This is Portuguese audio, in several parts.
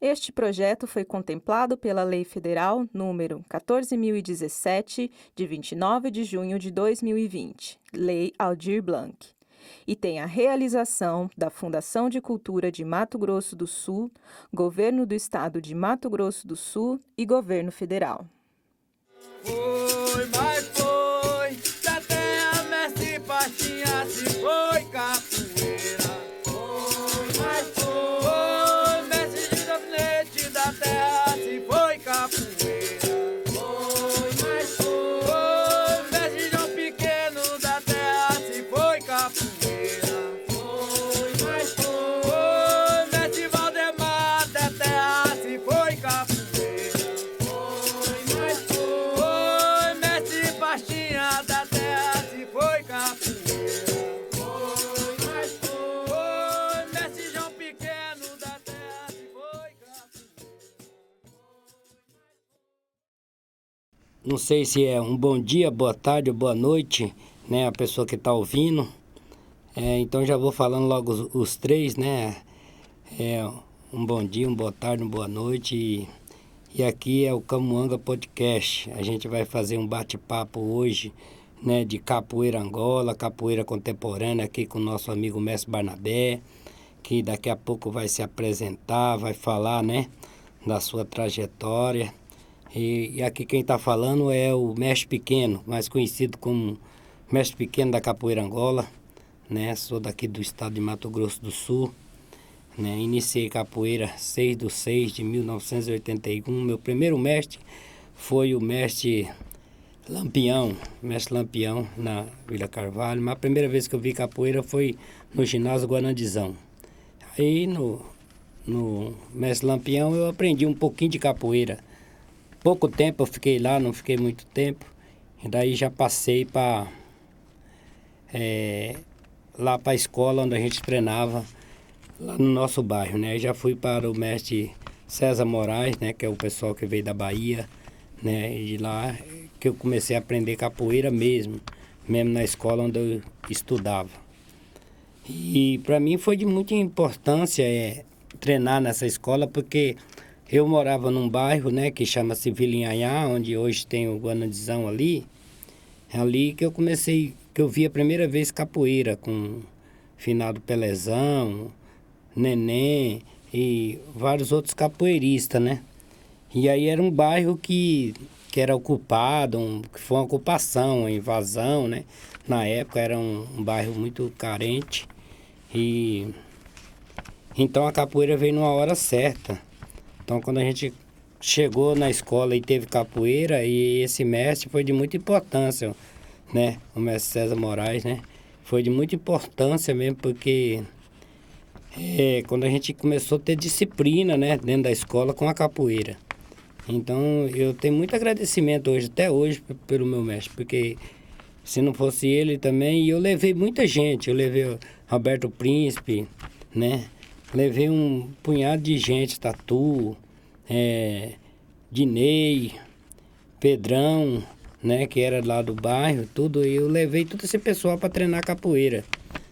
Este projeto foi contemplado pela Lei Federal número 14.017, de 29 de junho de 2020, Lei Aldir Blanc, e tem a realização da Fundação de Cultura de Mato Grosso do Sul, Governo do Estado de Mato Grosso do Sul e Governo Federal. Foi, mas foi, da terra mestre Pastinha se foi capoeira. Foi, mas foi, mestre de gabinete da terra se foi capoeira. Foi, mas foi, mestre João Pequeno da terra se foi capoeira. Foi, mas foi, mestre Valdemar da terra se foi capoeira. Pastinha da terra se foi capoeira. Foi, mas foi, mestre João Pequeno da terra se foi capoeira. Não sei se é um bom dia, boa tarde ou boa noite, né, a pessoa que está ouvindo. Então já vou falando logo os três, né? Um bom dia, uma boa tarde, uma boa noite. E aqui é o Camuanga Podcast. A gente vai fazer um bate-papo hoje, né, de capoeira Angola, capoeira contemporânea aqui com o nosso amigo Mestre Barnabé, que daqui a pouco vai se apresentar, vai falar, né, da sua trajetória. E aqui quem está falando é o Mestre Pequeno, mais conhecido como Mestre Pequeno da Capoeira Angola, né? Sou daqui do estado de Mato Grosso do Sul. Iniciei capoeira 6/6/1981. Meu primeiro mestre foi o mestre Lampião, na Vila Carvalho. Mas a primeira vez que eu vi capoeira foi no ginásio Guarandizão. Aí no mestre Lampião eu aprendi um pouquinho de capoeira. Pouco tempo eu fiquei lá, não fiquei muito tempo. E daí já passei para lá para a escola onde a gente treinava, lá no nosso bairro, né? Já fui para o mestre César Moraes, né? Que é o pessoal que veio da Bahia, né? E de lá que eu comecei a aprender capoeira mesmo na escola onde eu estudava. E para mim foi de muita importância treinar nessa escola, porque eu morava num bairro, né? Que chama-se Vila Inhanhá, onde hoje tem o Guanandizão ali. É ali que eu vi a primeira vez capoeira com finado Pelezão, Neném e vários outros capoeiristas, né? E aí era um bairro que era ocupado, que foi uma ocupação, uma invasão, né? Na época era um bairro muito carente. E então a capoeira veio numa hora certa. Então quando a gente chegou na escola e teve capoeira, e esse mestre foi de muita importância, né? O mestre César Moraes, né? Foi de muita importância mesmo, porque quando a gente começou a ter disciplina, né, dentro da escola com a capoeira. Então eu tenho muito agradecimento hoje, até hoje, pelo meu mestre, porque se não fosse ele também, eu levei muita gente. Eu levei o Roberto Príncipe, né? Levei um punhado de gente, Tatu, Dinei, Pedrão, né, que era lá do bairro, tudo. Eu levei todo esse pessoal para treinar capoeira,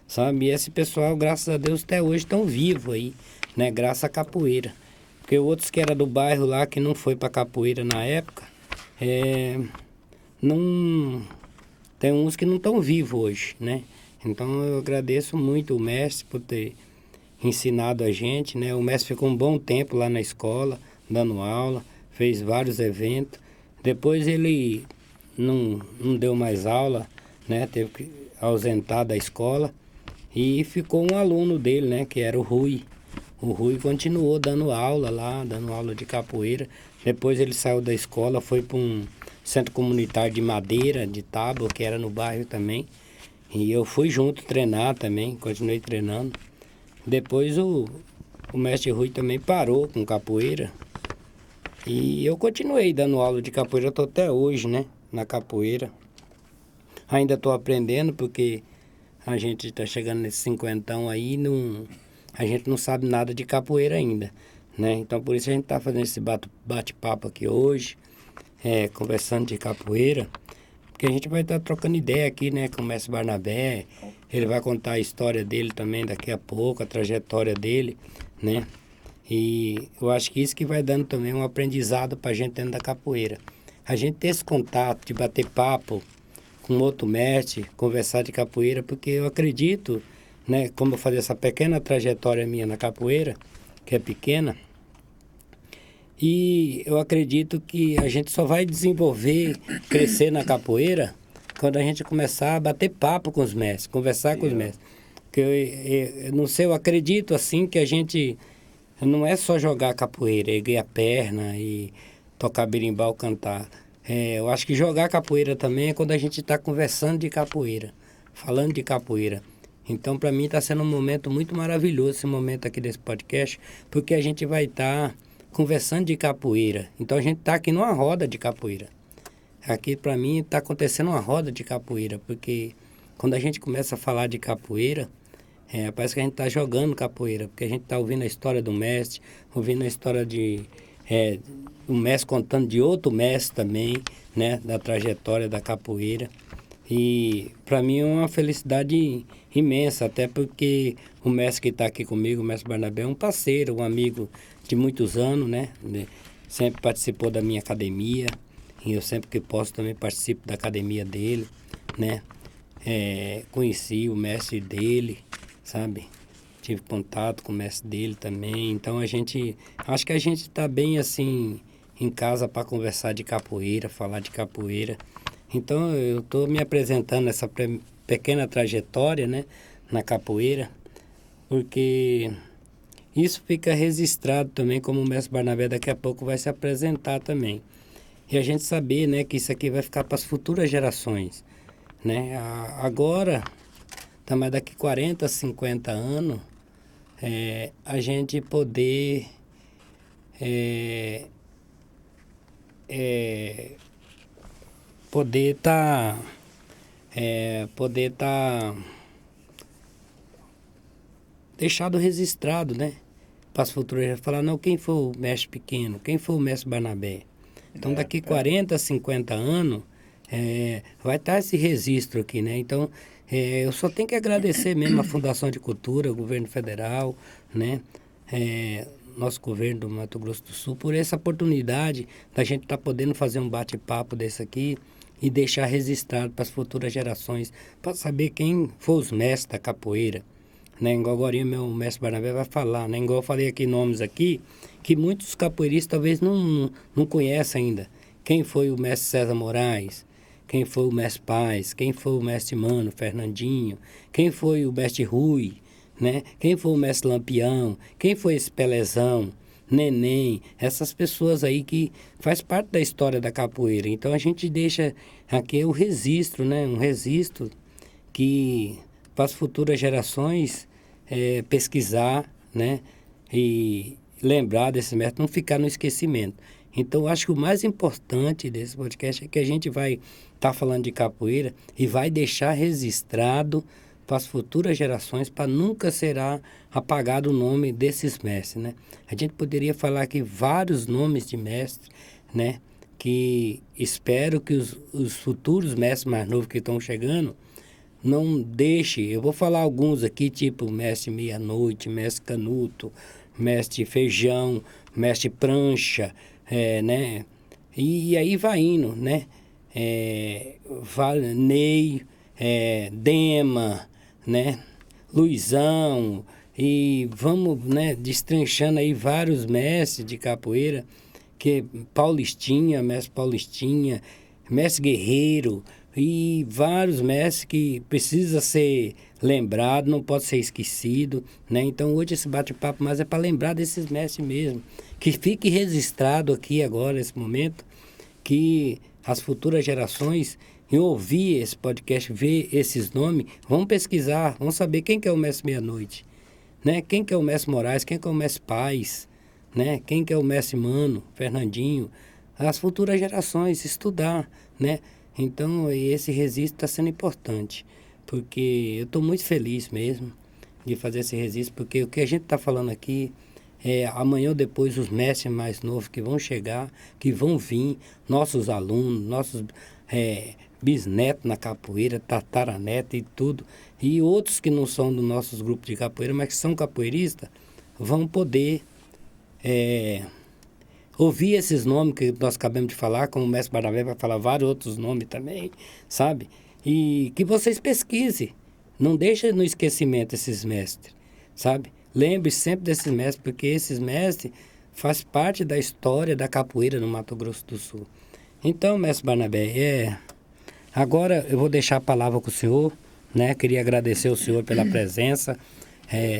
sabe? E esse pessoal, graças a Deus, até hoje estão vivos aí, né? Graças à capoeira. Porque outros que eram do bairro lá, que não foi para capoeira na época, não... Tem uns que não estão vivos hoje, né? Então eu agradeço muito o mestre por ter ensinado a gente, né? O mestre ficou um bom tempo lá na escola, dando aula, fez vários eventos. Depois ele não deu mais aula, né? Teve que ausentar da escola. E ficou um aluno dele, né? Que era o Rui. O Rui continuou dando aula lá, dando aula de capoeira. Depois ele saiu da escola, foi para um centro comunitário de madeira, de tábua, que era no bairro também. E eu fui junto treinar também, continuei treinando. Depois o mestre Rui também parou com capoeira. E eu continuei dando aula de capoeira, estou até hoje, né? Na capoeira. Ainda estou aprendendo, porque a gente está chegando nesse cinquentão aí, a gente não sabe nada de capoeira ainda, né? Então por isso a gente está fazendo esse bate-papo aqui hoje, conversando de capoeira, porque a gente vai estar trocando ideia aqui, né, com o mestre Barnabé. Ele vai contar a história dele também daqui a pouco, a trajetória dele, né? E eu acho que isso que vai dando também um aprendizado para a gente dentro da capoeira. A gente ter esse contato de bater papo com outro mestre, conversar de capoeira, porque eu acredito, né, como eu falei, essa pequena trajetória minha na capoeira, que é pequena, e eu acredito que a gente só vai desenvolver, crescer na capoeira, quando a gente começar a bater papo com os mestres, conversar com os mestres. Porque eu não sei, eu acredito assim que a gente não é só jogar capoeira, erguer a perna e tocar berimbau, cantar. Eu acho que jogar capoeira também é quando a gente está conversando de capoeira, falando de capoeira. Então, para mim, está sendo um momento muito maravilhoso esse momento aqui desse podcast, porque a gente vai estar conversando de capoeira. Então, a gente está aqui numa roda de capoeira. Aqui, para mim, está acontecendo uma roda de capoeira, porque quando a gente começa a falar de capoeira, parece que a gente está jogando capoeira, porque a gente está ouvindo a história do mestre, ouvindo a história do mestre contando de outro mestre também, né, da trajetória da capoeira. E para mim é uma felicidade imensa, até porque o mestre que está aqui comigo, o mestre Barnabé, é um parceiro, um amigo de muitos anos, né? Sempre participou da minha academia, e eu sempre que posso também participo da academia dele, né? Conheci o mestre dele, sabe? Tive contato com o mestre dele também, então acho que a gente está bem assim em casa para conversar de capoeira, falar de capoeira. Então eu estou me apresentando essa pequena trajetória, né, na capoeira, porque isso fica registrado também, como o mestre Barnabé daqui a pouco vai se apresentar também. E a gente saber, né, que isso aqui vai ficar para as futuras gerações, né? Agora, mas daqui 40, 50 anos, a gente poder poder tá deixado registrado, né? Para as futuras, falar, não, quem foi o mestre pequeno, quem foi o mestre Barnabé. Então, daqui 40, 50 anos, vai estar esse registro aqui, né? Então, eu só tenho que agradecer mesmo a Fundação de Cultura, o governo federal, né? Nosso governo do Mato Grosso do Sul, por essa oportunidade da gente estar podendo fazer um bate-papo desse aqui e deixar registrado para as futuras gerações, para saber quem foi os mestres da capoeira. Né? Igual agora meu mestre Barnabé vai falar, né? Igual eu falei aqui nomes aqui, que muitos capoeiristas talvez não conhecem ainda. Quem foi o mestre César Moraes, quem foi o mestre Paz, quem foi o mestre Mano, Fernandinho, quem foi o mestre Rui, né? Quem foi o mestre Lampião, quem foi esse Pelezão, Neném, essas pessoas aí que faz parte da história da capoeira. Então a gente deixa aqui o registro, né? Um registro que para as futuras gerações pesquisar, né? E lembrar desse mestre, não ficar no esquecimento. Então, eu acho que o mais importante desse podcast é que a gente vai estar falando de capoeira e vai deixar registrado para as futuras gerações, para nunca será apagado o nome desses mestres, né? A gente poderia falar aqui vários nomes de mestres, né? Que espero que os futuros mestres mais novos que estão chegando não deixe. Eu vou falar alguns aqui, tipo mestre Meia-Noite, mestre Canuto, mestre Feijão, mestre Prancha, né? E aí vai indo, né? Ney, Dema, né? Luizão, e vamos, né, destrinchando aí vários mestres de capoeira, que Paulistinha, mestre Guerreiro, e vários mestres que precisa ser lembrado, não pode ser esquecido, né? Então hoje esse bate-papo mais é para lembrar desses mestres mesmo, que fique registrado aqui agora, nesse momento, que as futuras gerações, em ouvir esse podcast, ver esses nomes, vão pesquisar, vão saber quem que é o mestre Meia-Noite, né? Quem que é o mestre Moraes, quem que é o mestre Paz, né? Quem que é o mestre Mano, Fernandinho, as futuras gerações estudar, né? Então, esse registro está sendo importante, porque eu estou muito feliz mesmo de fazer esse registro, porque o que a gente está falando aqui amanhã ou depois os mestres mais novos que vão chegar, que vão vir, nossos alunos, nossos bisnetos na capoeira, tataraneto e tudo, e outros que não são dos nossos grupos de capoeira, mas que são capoeiristas, vão poder ouvir esses nomes que nós acabamos de falar, como o mestre Barnabé vai falar vários outros nomes também, sabe? E que vocês pesquisem. Não deixem no esquecimento esses mestres, sabe? Lembre sempre desses mestres, porque esses mestres fazem parte da história da capoeira no Mato Grosso do Sul. Então, mestre Barnabé, agora eu vou deixar a palavra com o senhor, né? Queria agradecer ao senhor pela presença,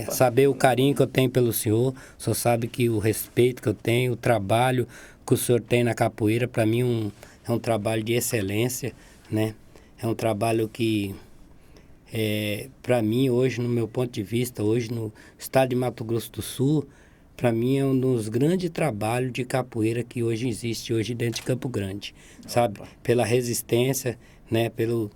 saber o carinho que eu tenho pelo senhor. O senhor sabe que o respeito que eu tenho, o trabalho que o senhor tem na capoeira, para mim é um trabalho de excelência, né? É um trabalho que, para mim, hoje, no meu ponto de vista, hoje no estado de Mato Grosso do Sul, para mim é um dos grandes trabalhos de capoeira que hoje existe, hoje dentro de Campo Grande, sabe? Pela resistência, né? Pelo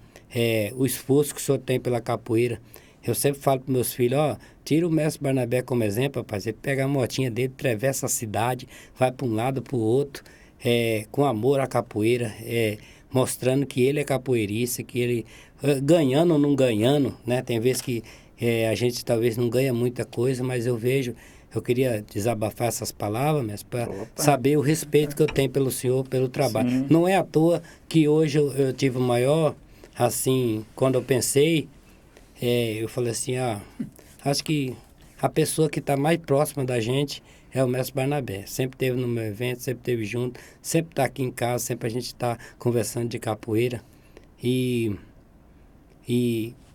o esforço que o senhor tem pela capoeira. Eu sempre falo para meus filhos, tira o mestre Barnabé como exemplo, rapaz. Ele pega a motinha dele, atravessa a cidade, vai para um lado, para o outro, com amor à capoeira, mostrando que ele é capoeirista, que ele, ganhando ou não ganhando, né? Tem vezes que a gente talvez não ganha muita coisa, mas eu queria desabafar essas palavras, mestre, para saber o respeito que eu tenho pelo senhor, pelo trabalho. Sim. Não é à toa que hoje eu tive o maior, assim, quando eu pensei, eu falei assim, acho que a pessoa que está mais próxima da gente é o mestre Barnabé. Sempre esteve no meu evento, sempre esteve junto, sempre está aqui em casa, sempre a gente está conversando de capoeira. E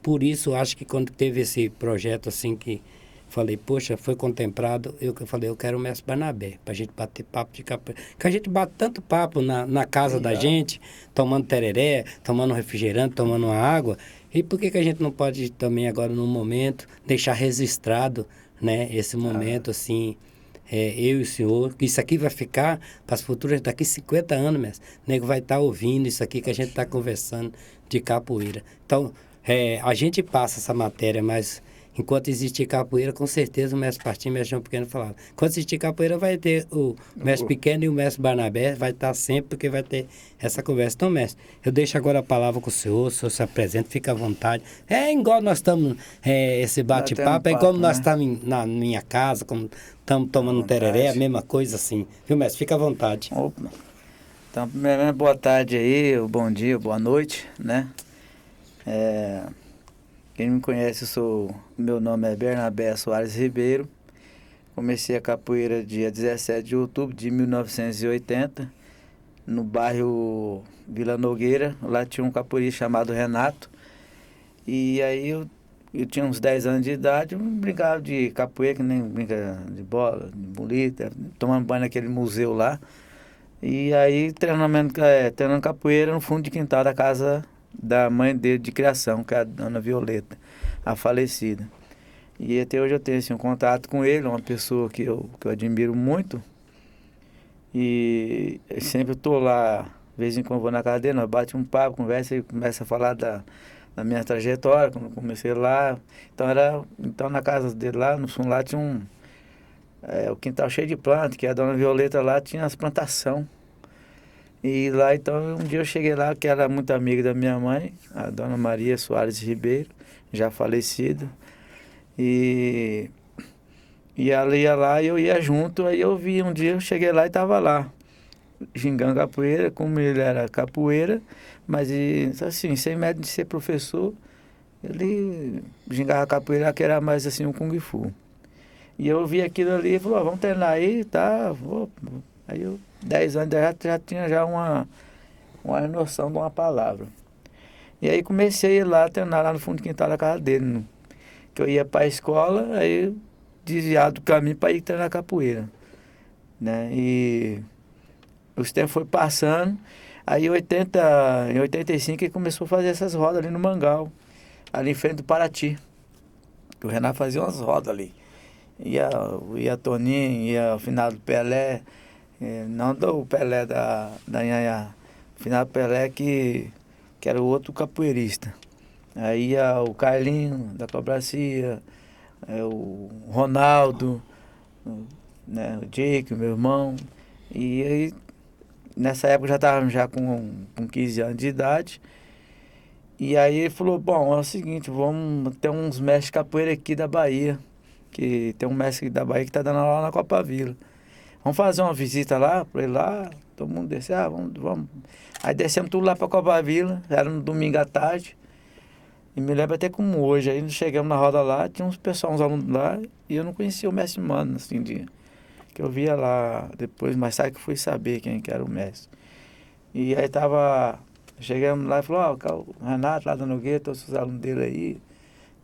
por isso, acho que quando teve esse projeto assim que falei, poxa, foi contemplado, eu falei, eu quero o mestre Barnabé, para a gente bater papo de capoeira. Porque a gente bate tanto papo na casa da gente, tomando tereré, tomando refrigerante, tomando uma água. E por que a gente não pode também agora, num momento, deixar registrado, né, esse momento, assim, eu e o senhor, que isso aqui vai ficar para as futuras, daqui 50 anos, mestre, o nego vai estar ouvindo isso aqui que a gente está conversando de capoeira. Então, a gente passa essa matéria, mas enquanto existir capoeira, com certeza o mestre Partim e o mestre João Pequeno falaram. Enquanto existir capoeira, vai ter o mestre Pequeno e o mestre Barnabé, vai estar sempre, porque vai ter essa conversa. Então, mestre, eu deixo agora a palavra com o senhor se apresenta, fica à vontade. Igual nós estamos, esse bate-papo, igual nós estamos na minha casa, como estamos tomando um tereré, a mesma coisa assim. Viu, mestre? Fica à vontade. Opa. Então, primeiramente, boa tarde aí, bom dia, boa noite, né? Quem me conhece, meu nome é Bernabé Soares Ribeiro. Comecei a capoeira dia 17 de outubro de 1980, no bairro Vila Nogueira. Lá tinha um capoeirista chamado Renato. E aí eu tinha uns 10 anos de idade, eu brincava de capoeira, que nem brinca de bola, de bolita, tomando banho naquele museu lá. E aí treinando capoeira no fundo de quintal da casa da mãe dele de criação, que é a dona Violeta, a falecida. E até hoje eu tenho assim, um contato com ele, uma pessoa que eu admiro muito. E sempre estou lá, de vez em quando vou na casa dele, nós bate um papo, conversa, e começa a falar da minha trajetória, quando eu comecei lá. Então na casa dele lá, no fundo lá tinha o quintal cheio de plantas, que a dona Violeta lá tinha as plantações. E lá, então, um dia eu cheguei lá, que era muito amiga da minha mãe, a dona Maria Soares Ribeiro, já falecida. E ela ia lá e eu ia junto, aí eu vi, um dia eu cheguei lá e estava lá, gingando capoeira, como ele era capoeira, mas assim, sem medo de ser professor, ele gingava capoeira que era mais assim um Kung Fu. E eu vi aquilo ali e falou, vamos treinar aí, tá, vou. Aí eu, 10 anos já tinha já uma noção de uma palavra. E aí comecei a ir lá, treinar lá no fundo do quintal da casa dele, que eu ia para a escola, aí desviado do caminho para ir treinar capoeira, né? E os tempos foi passando, aí em 85 ele começou a fazer essas rodas ali no Mangal, ali em frente do Paraty. O Renato fazia umas rodas ali. Ia Toninho, ia o finado Pelé, não do Pelé da Nhanhá, o finado Pelé que era o outro capoeirista. Aí ia o Carlinho da Cobracia, o Ronaldo, né, o Jake, meu irmão. E aí, nessa época já estava com 15 anos de idade. E aí ele falou, bom, é o seguinte, vamos ter uns mestres de capoeira aqui da Bahia, que tem um mestre da Bahia que está dando aula na Copa Vila. vamos fazer uma visita lá, para ele lá, todo mundo descer, vamos. Aí descemos tudo lá para Copavila, era no domingo à tarde. E me lembro até como hoje, aí chegamos na roda lá, tinha uns pessoal, uns alunos lá, e eu não conhecia o mestre Mano, assim, que eu via lá depois, mais tarde que fui saber quem que era o mestre. E aí chegamos lá e falou, ó, o Renato lá da Nogueira, todos os alunos dele aí,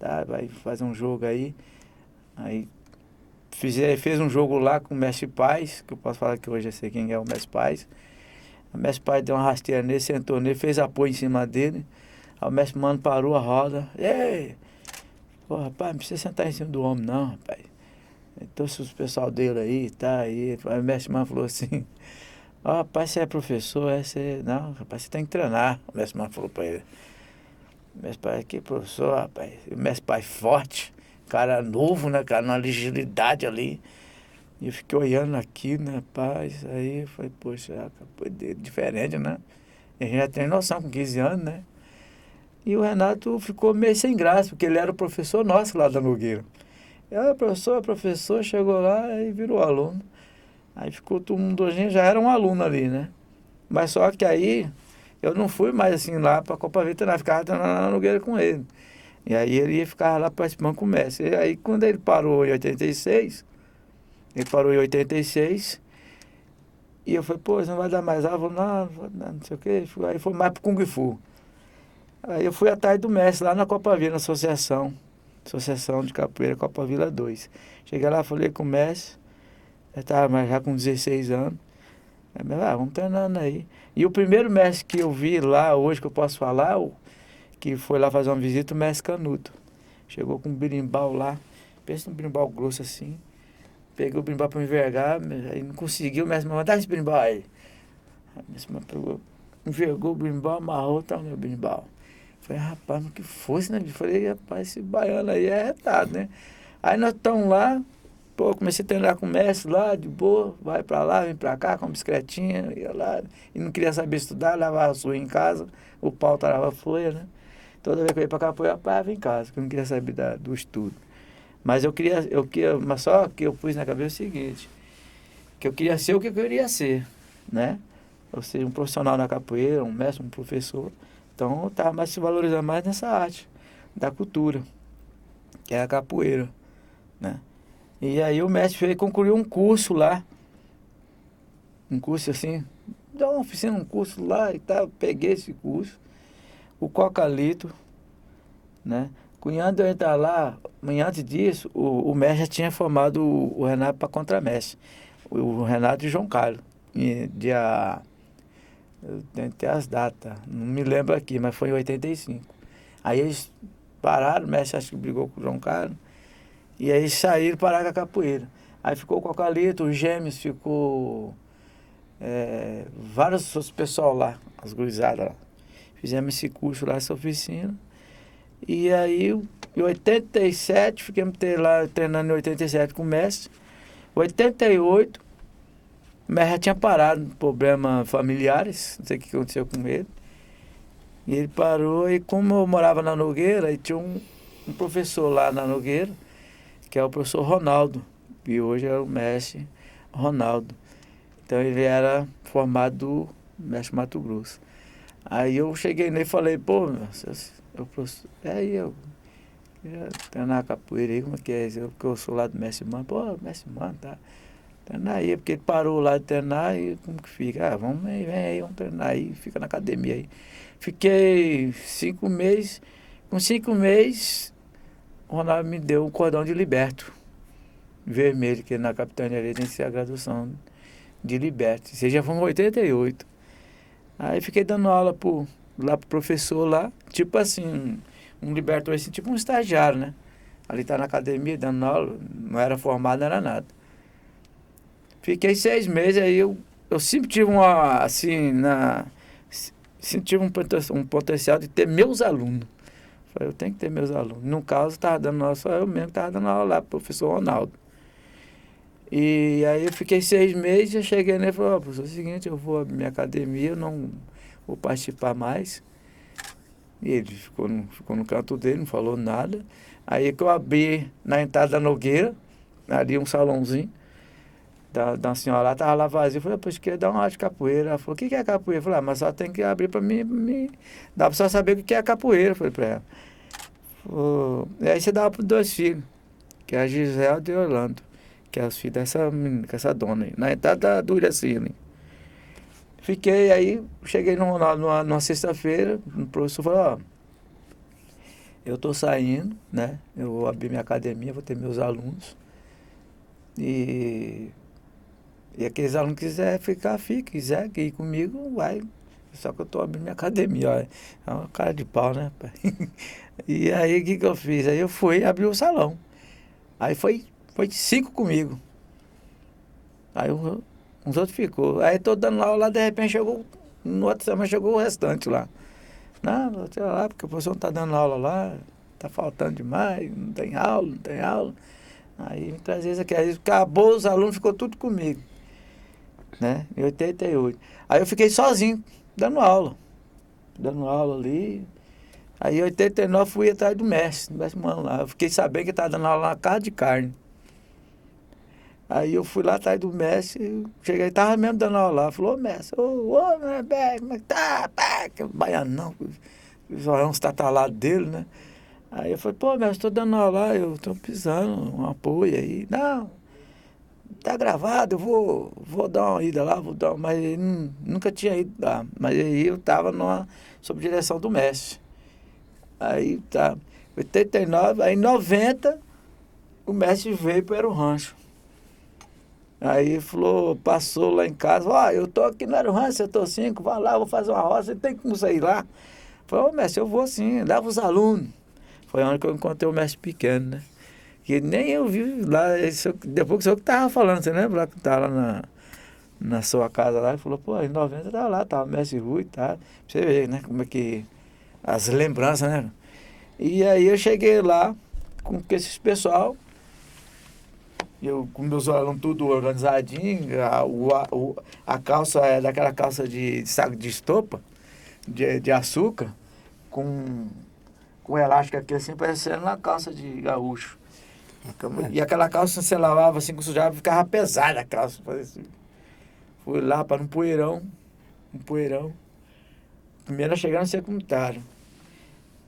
tá, vai fazer um jogo aí. Aí fez um jogo lá com o mestre Paz, que eu posso falar que hoje eu sei quem é o mestre Paz. O mestre Paz deu uma rasteira nele, sentou nele, fez apoio em cima dele. Aí o mestre Mano parou a roda. Ei! Pô, rapaz, não precisa sentar em cima do homem, não, rapaz. Então, se os pessoal dele aí, tá aí. Aí o mestre Mano falou assim: ó, rapaz, você é professor, não, rapaz, você tem que treinar. O mestre Mano falou pra ele: o mestre Pai, que professor, rapaz. O mestre Pai forte, cara novo, né, cara, na agilidade ali. E eu fiquei olhando aqui, né, rapaz. Aí eu falei, poxa, diferente, né? E a gente já tem noção com 15 anos, né? E o Renato ficou meio sem graça, porque ele era o professor nosso lá da Nogueira. Professor, chegou lá e virou aluno. Aí ficou todo mundo, a gente já era um aluno ali, né? Mas só que aí eu não fui mais assim lá para a Copa Vita, ficava treinando lá na Nogueira com ele. E aí ele ia ficar lá participando com o mestre. E aí quando ele parou em 86, e eu falei, pô, você não vai dar mais aula? Não sei o quê. Aí foi mais pro Kung Fu. Aí eu fui atrás do mestre lá na Copa Vila, na Associação de Capoeira Copa Vila 2. Cheguei lá, falei com o mestre, eu estava já com 16 anos. Aí, vamos treinando aí. E o primeiro mestre que eu vi lá hoje, que eu posso falar, que foi lá fazer uma visita, o mestre Canuto. Chegou com um berimbau lá, pensa num berimbau grosso assim. Peguei o berimbau para me envergar, aí não conseguiu, o mestre falou, dá esse berimbau aí. Aí o mestre pegou, envergou o berimbau, amarrou, tá o meu berimbau. Falei, rapaz, mas que fosse, né? Falei, rapaz, esse baiano aí é retado, né? Aí nós estamos lá, pô, comecei a treinar com o mestre lá, de boa, vai pra lá, vem pra cá, com uma bicicletinha, ia lá, e não queria saber estudar, levava a sua em casa, o pau tarava a folha, né? Toda vez que eu ia pra cá, eu apanhava em casa, porque eu não queria saber do estudo. Mas mas só que eu pus na cabeça o seguinte, que eu queria ser o que eu queria ser, né? Eu ser um profissional na capoeira, um mestre, um professor. Então eu estava mais se valorizando mais nessa arte, da cultura, que é a capoeira, né? E aí o mestre concluiu um curso lá, um curso assim, deu uma oficina, um curso lá e tal, peguei esse curso, o Cocalito, né? Antes de eu entrar lá, antes disso, o mestre já tinha formado o Renato para contramestre, o Renato e o João Carlos, dia... Eu tenho até as datas, não me lembro aqui, mas foi em 85. Aí eles pararam, o mestre acho que brigou com o João Carlos, e aí eles saíram para a capoeira. Aí ficou o Cocalito, os Gêmeos, ficou vários outros pessoal lá, as gurizadas lá. Fizemos esse curso lá, essa oficina. E aí, em 87, ficamos lá treinando em 87 com o mestre. Em 88, o mestre já tinha parado, problemas familiares, não sei o que aconteceu com ele. E ele parou, e como eu morava na Nogueira, e tinha um professor lá na Nogueira, que é o professor Ronaldo, e hoje é o mestre Ronaldo. Então ele era formado do mestre Mato Grosso. Aí eu cheguei nele e falei, pô, eu queria treinar capoeira aí, como é que é? Porque eu sou lá do mestre Mano, pô, mestre Mano, tá? Treinar aí, porque ele parou lá de treinar e como que fica? Vamos aí, vem aí, vamos treinar aí, fica na academia aí. Fiquei 5 meses, com 5 meses, o Ronaldo me deu um cordão de liberto, vermelho, que na capitania tem que ser a graduação de liberto. Isso já foi em 88. Aí fiquei dando aula lá pro professor lá, tipo assim, um liberto assim, tipo um estagiário, né? Ali tá na academia dando aula, não era formado, não era nada. Fiquei 6 meses, aí eu sempre tive sempre tive um potencial de ter meus alunos. Falei, eu tenho que ter meus alunos. No caso, estava dando aula, só eu mesmo que estava dando aula lá, pro professor Ronaldo. E aí eu fiquei 6 meses, já cheguei nele e falei, professor, é o seguinte, eu vou à minha academia, eu não vou participar mais. E ele ficou no canto dele, não falou nada. Aí que eu abri na entrada da Nogueira, ali um salãozinho, da uma senhora lá, tava lá vazio. Eu falei, pois queria dar uma aula de capoeira. Ela falou, o que é capoeira? Eu falei, mas só tem que abrir pra mim, dá pra só saber o que é capoeira. Eu falei pra ela. E aí você dava pros 2 filhos, que é a Gisela e Orlando, que é os filhos dessa menina, com essa dona aí, na entrada da Uriacine. Fiquei aí, cheguei numa sexta-feira, o professor falou, ó, eu tô saindo, né? Eu vou abrir minha academia, vou ter meus alunos. E aqueles alunos que quiser ficar, fica. Quiser ir comigo, vai. Só que eu tô abrindo minha academia, ó. É uma cara de pau, né, pai? E aí, o que que eu fiz? Aí eu fui abrir o salão. Aí foi 5 comigo. Aí uns outros ficou. Aí tô dando aula lá, de repente chegou, no outro semana chegou o restante lá. Não, vou tirar lá, porque o professor não tá dando aula lá, tá faltando demais, não tem aula, não tem aula. Aí me trazia isso aqui. Aí acabou, os alunos ficou tudo comigo, né? Em 88. Aí eu fiquei sozinho, dando aula ali. Aí em 89 fui atrás do mestre Mano lá. Eu fiquei sabendo que ele estava dando aula na casa de carne. Aí eu fui lá atrás do mestre, cheguei, ele tava mesmo dando aula lá. Falou, ô mestre, como é que tá? Pá, que baiano não, os olhões tatalados dele, né? Aí eu falei, pô, mestre, estou dando aula lá, eu estou precisando um apoio aí. Não, tá gravado, eu vou dar uma ida lá, mas ele nunca tinha ido lá. Mas aí eu estava sob direção do mestre. Aí tá, 89, aí em 90, o mestre veio para o rancho. Aí falou, passou lá em casa, ó, eu tô aqui no Aero Rancho, eu tô 5, vai lá, vou fazer uma roça, tem como sair lá? Falei, ô mestre, eu vou sim, leva os alunos. Foi onde que eu encontrei o mestre pequeno, né? Que nem eu vi lá, depois que o senhor que tava falando, você lembra lá que tava lá na sua casa lá, ele falou, pô, em 90 tava lá, tava o mestre Rui, tá? Pra você ver, né, como é que, as lembranças, né? E aí eu cheguei lá com esse pessoal, eu com meus alunos tudo organizadinho, a calça é daquela calça de saco de estopa, de açúcar, com elástico aqui assim, parecendo uma calça de gaúcho. E aquela calça você lavava assim, com sujava, ficava pesada a calça. Assim. Fui lá para um poeirão. Primeiro chegando no secundário.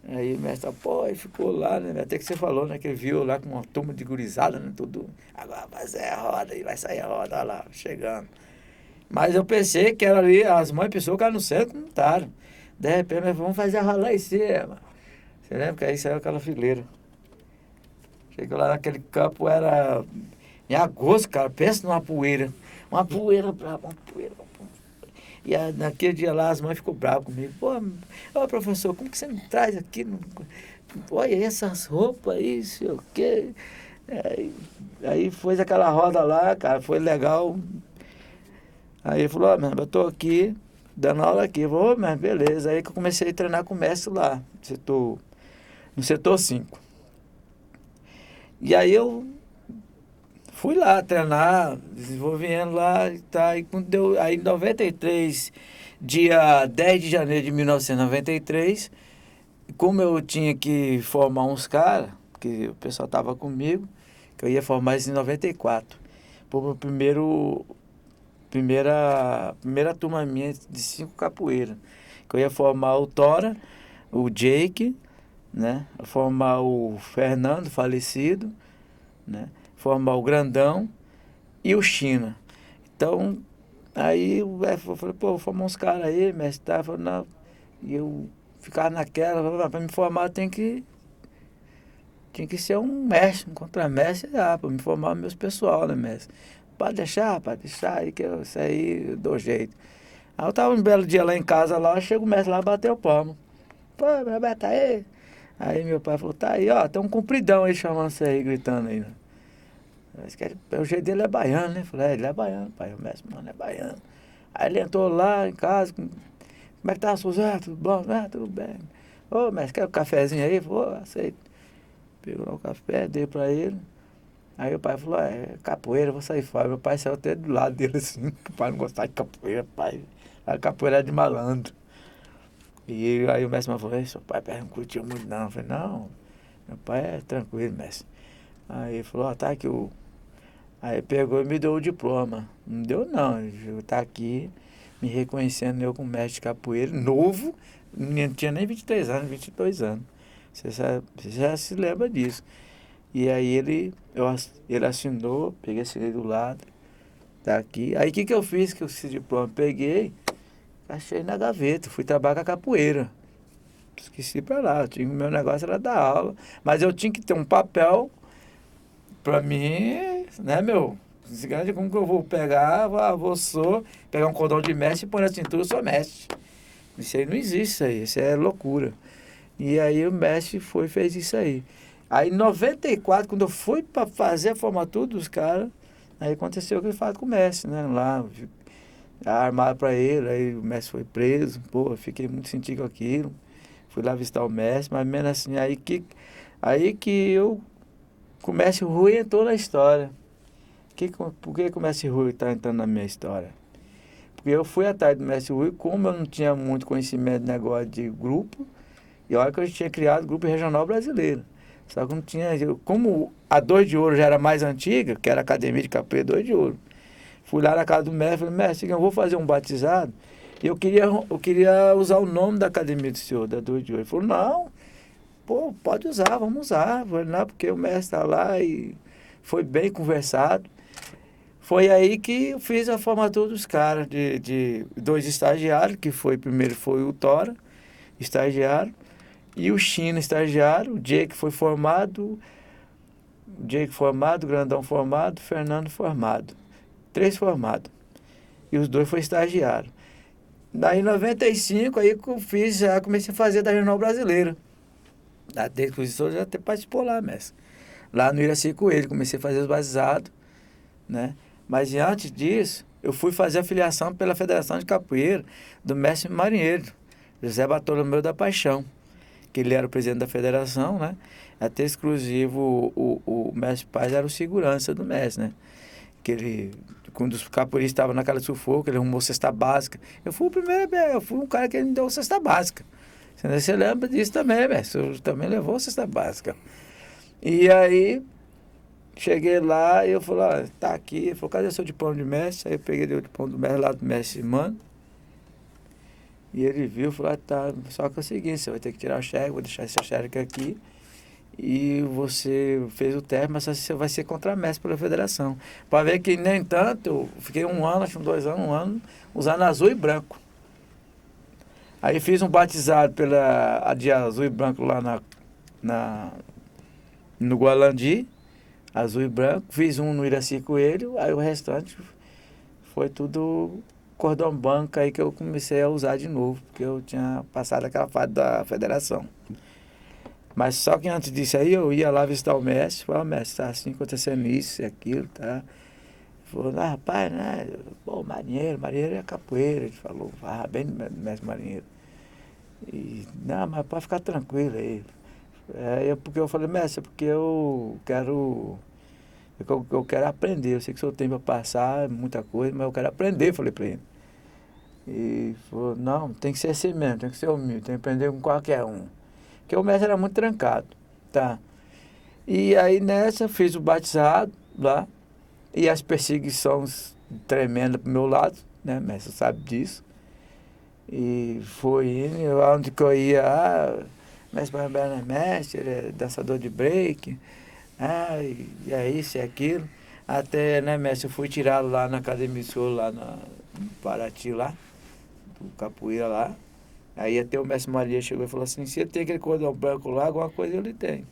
Aí o mestre, pô, aí ficou lá, né? Até que você falou, né? Que ele viu lá com uma turma de gurizada, né? Tudo. Agora vai sair a roda aí, vai sair a roda, olha lá, chegando. Mas eu pensei que era ali, as mães pessoas que eram no centro não estavam. De repente, vamos fazer a roda lá em cima. Você lembra que aí saiu aquela fileira. Chegou lá naquele campo, era em agosto, cara, pensa numa poeira. Uma poeira brava, uma poeira. E naquele dia lá, as mães ficou bravas comigo. Pô, ô professor, como que você me traz aqui? Olha essas roupas aí, sei o quê. Aí foi aquela roda lá, cara, foi legal. Aí ele falou, ó, eu tô aqui, dando aula aqui. Eu falei, mas beleza. Aí que eu comecei a treinar com o mestre lá, no setor 5. E aí eu fui lá treinar, desenvolvendo lá e tá. E quando deu, aí em 93, dia 10 de janeiro de 1993, como eu tinha que formar uns caras, que o pessoal tava comigo, que eu ia formar eles em 94. Por primeira turma minha de 5 capoeira. Que eu ia formar o Tora, o Jake, né? Formar o Fernando, falecido, né? Formar o Grandão e o China. Então, aí eu falei, pô, vou formar uns caras aí, mestre, tá? Falei, não. E eu ficava naquela, para me formar tinha que ser um mestre, um contramestre, para me formar meus pessoal, né, mestre? Pode deixar, aí que isso aí eu dou jeito. Aí eu tava um belo dia lá em casa, lá, chega o mestre lá, bateu o palmo. Pô, Roberto, aí. Aí meu pai falou, tá aí, ó, tem um compridão aí chamando você aí, gritando aí, né? O jeito dele é baiano, né? Falei, ele é baiano, pai, o mestre, mano, é baiano. Aí ele entrou lá em casa, como é que tá, Suzé? Tudo bom? Tudo bem. Ô, mestre, quer um cafezinho aí? Falei, aceito. Pegou lá o café, dei pra ele. Aí o pai falou, é capoeira, vou sair fora. Meu pai saiu até do lado dele assim, o pai não gostava de capoeira, pai. A capoeira era de malandro. E aí o mestre falou, seu pai não curtiu muito não. Eu falei, não, meu pai é tranquilo, mestre. Aí ele falou, tá aqui Aí pegou e me deu o diploma. Não deu não, ele tá aqui me reconhecendo eu como mestre de capoeira, novo, não tinha nem 23 anos, 22 anos. Você já se lembra disso. E aí ele assinou, peguei, assinei do lado, tá aqui. Aí o que eu fiz com esse diploma? Peguei, achei na gaveta, fui trabalhar com a capoeira. Esqueci pra lá, o meu negócio era dar aula, mas eu tinha que ter um papel pra mim, né, meu? Como que eu vou pegar, pegar um cordão de mestre e pôr na cintura, eu sou mestre. Isso aí não existe, isso é loucura. E aí o mestre foi e fez isso aí. Aí em 94, quando eu fui para fazer a formatura dos caras, aí aconteceu aquele fato com o mestre, né? Lá, armaram para ele, aí o mestre foi preso, pô, eu fiquei muito sentido com aquilo. Fui lá visitar o mestre, mas menos assim, aí que o mestre Rui entrou na história. Por que o mestre Rui está entrando na minha história? Porque eu fui atrás do mestre Rui, como eu não tinha muito conhecimento de negócio de grupo, e olha que eu tinha criado o Grupo Regional Brasileiro. Só que não tinha. Como a 2 de Ouro já era mais antiga, que era a Academia de Capoeira 2 de Ouro, fui lá na casa do mestre e falei, mestre, eu vou fazer um batizado, e eu queria usar o nome da Academia do senhor, da 2 de Ouro. Ele falou, não, pô, pode usar, vamos usar. Falei, não, porque o mestre está lá e foi bem conversado. Foi aí que eu fiz a formatura dos caras, de 2 estagiários, que primeiro foi o Tora, estagiário, e o China, estagiário, o Jake foi formado, Grandão formado, Fernando formado. 3 formados. E os 2 foi estagiário. Daí em 95, aí que eu já comecei a fazer da Regional Brasileira. Desde que o professor já até participou lá, mestre. Lá no Iraci Coelho, comecei a fazer os batizados, né? Mas antes disso, eu fui fazer a filiação pela Federação de Capoeira do mestre marinheiro, José Bartolomeu da Paixão, que ele era o presidente da federação, né? Até exclusivo, o mestre Paz era o segurança do mestre, né? Que ele, quando os capoeiristas estavam naquela sufoco, ele arrumou cesta básica. Eu fui um cara que ele me deu cesta básica. Você lembra disso também, mestre? Eu também levou cesta básica. E aí, cheguei lá e eu falei, ó, tá aqui. Ele falou, cadê o seu diploma de mestre? Aí eu peguei o diploma do mestre lá do mestre Mano. E ele viu e falou, tá, só que é o seguinte, você vai ter que tirar o cheque, vou deixar esse cheque aqui. E você fez o teste, mas você vai ser contramestre pela federação. Para ver que, nem tanto, eu fiquei 1 ano, acho que 2 anos, 1 ano, usando azul e branco. Aí fiz um batizado a de azul e branco lá no Gualandi, azul e branco. Fiz um no Iraci Coelho, aí o restante foi tudo cordão branco aí que eu comecei a usar de novo, porque eu tinha passado aquela fase da federação. Mas só que antes disso aí, eu ia lá visitar o mestre, falei, mestre, tá assim acontecendo isso e aquilo, tá? Ele falou, rapaz, né? Pô, marinheiro é capoeira. Ele falou, bem do mestre marinheiro. E, não, mas pode ficar tranquilo aí. Porque eu falei, mestre, porque eu quero aprender. Eu sei que o senhor tem para passar muita coisa, mas eu quero aprender, falei para ele. E falou, não, tem que ser assim mesmo, tem que ser humilde, tem que aprender com qualquer um. Porque o mestre era muito trancado, tá? E aí nessa eu fiz o batizado lá, e as perseguições tremendas pro meu lado, né? O mestre sabe disso. E foi indo, onde que eu ia, mestre Barbera é mestre, ele é dançador de break, e é isso e aquilo. Até, né, mestre, eu fui tirado lá na Academia do Senhor, lá no Paraty, lá, do capoeira lá. Aí até o mestre Maria chegou e falou assim, se ele tem aquele cordão branco lá, alguma coisa ele tem.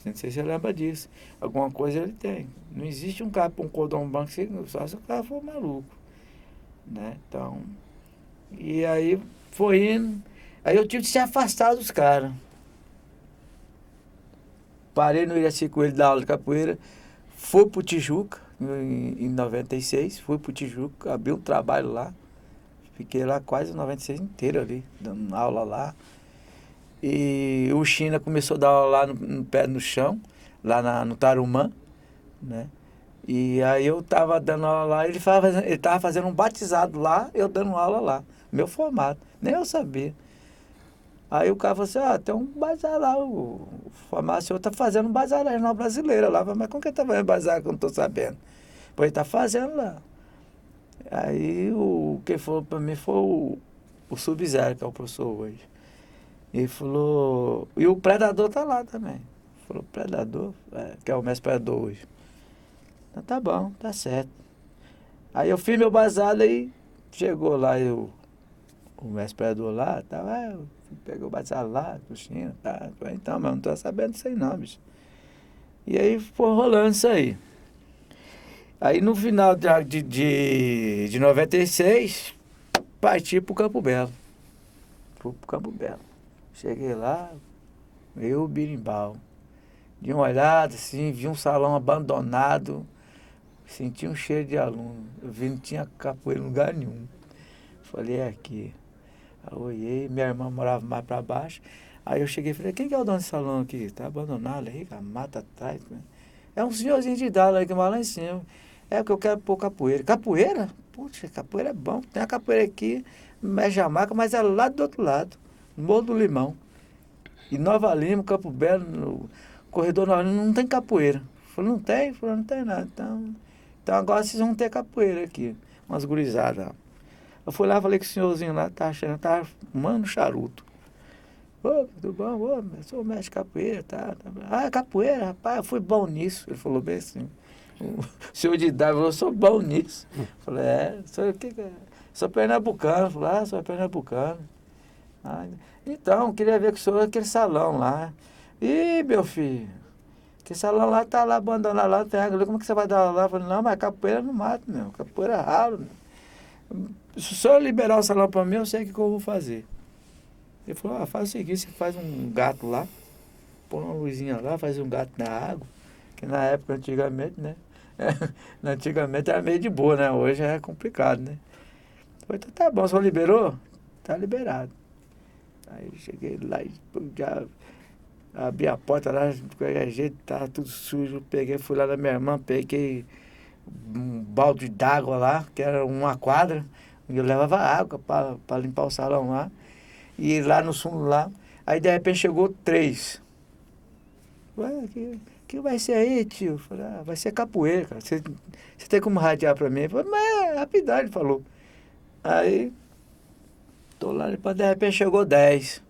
Não sei se você lembra disso. Alguma coisa ele tem. Não existe um cara com um cordão branco, só se o cara for maluco. Né? Então, e aí foi indo. Aí eu tive que se afastar dos caras. Parei no Iraci Coelho da aula de capoeira, fui pro Tijuca, em 96, fui pro Tijuca, abri um trabalho lá. Fiquei lá quase 96 inteiro ali, dando aula lá. E o China começou a dar aula lá no pé no chão, lá no Tarumã, né? E aí eu tava dando aula lá, ele tava fazendo um batizado lá, eu dando aula lá, meu formato, nem eu sabia. Aí o cara falou assim, tem um bazar lá, o farmacêutico tá fazendo um bazar na regional brasileira lá. Eu falei, mas como que ele tá fazendo bazar que eu não tô sabendo? Pois ele tá fazendo lá. Aí o que falou pra mim foi o Sub-Zero, que é o professor hoje. Ele falou, e o Predador tá lá também. Falou, Predador, que é o mestre Predador hoje. Então tá bom, tá certo. Aí eu fiz meu bazar, aí chegou lá o mestre Predador lá, pegou o bazar lá, coxinha, tá. Falei, então, mas eu não tô sabendo disso aí não, bicho. E aí foi rolando isso aí. Aí no final de 96, parti pro Campo Belo. Fui pro Campo Belo. Cheguei lá, eu, o Birimbau. De uma olhada, assim, vi um salão abandonado, senti um cheiro de aluno. Eu vi que não tinha capoeira em lugar nenhum. Falei, é aqui. Aí eu olhei, minha irmã morava mais pra baixo. Aí eu cheguei e falei, quem que é o dono desse salão aqui? Tá abandonado aí, com a mata atrás. Né? É um senhorzinho de idade aí que mora lá em cima. É que eu quero pôr capoeira. Capoeira? Puxa, capoeira é bom. Tem a capoeira aqui, é Jamaica, mas é lá do outro lado, no Morro do Limão. E Nova Lima, Campo Belo, no corredor Nova Lima, não tem capoeira. Eu falei, não tem? Eu falei, não tem nada. Então agora vocês vão ter capoeira aqui. Umas gurizadas. Eu fui lá, falei que o senhorzinho lá tava fumando charuto. Ô, tudo bom? Ô, eu sou o mestre de capoeira, tá? Ah, capoeira, rapaz, eu fui bom nisso. Ele falou bem assim. O senhor de idade falou, eu sou bom nisso. Eu falei, sou pernambucano. Eu falei, sou pernambucano. Então, queria ver com o senhor aquele salão lá. Ih, meu filho, aquele salão lá tá lá abandonado lá, tem água. Como que você vai dar lá? Eu falei, não, mas capoeira não mata, meu. Capoeira é raro, meu. Se o senhor liberar o salão para mim, eu sei o que eu vou fazer. Ele falou, faz o seguinte, você faz um gato lá, põe uma luzinha lá, faz um gato na água, que na época, antigamente, né? Antigamente era meio de boa, né? Hoje é complicado, né? Eu falei, então tá bom, o senhor liberou? Tá liberado. Aí eu cheguei lá e já abri a porta lá, de qualquer jeito, tava tudo sujo. Peguei, fui lá na minha irmã, peguei um balde d'água lá, que era uma quadra, e eu levava água para limpar o salão lá. E lá no fundo lá, aí de repente chegou 3. Ué, que vai ser aí, tio? Eu falei, vai ser capoeira, cara. Você tem como radiar para mim? Ele falou, mas é rapidão, ele falou. Aí, tô lá, depois de repente chegou 10.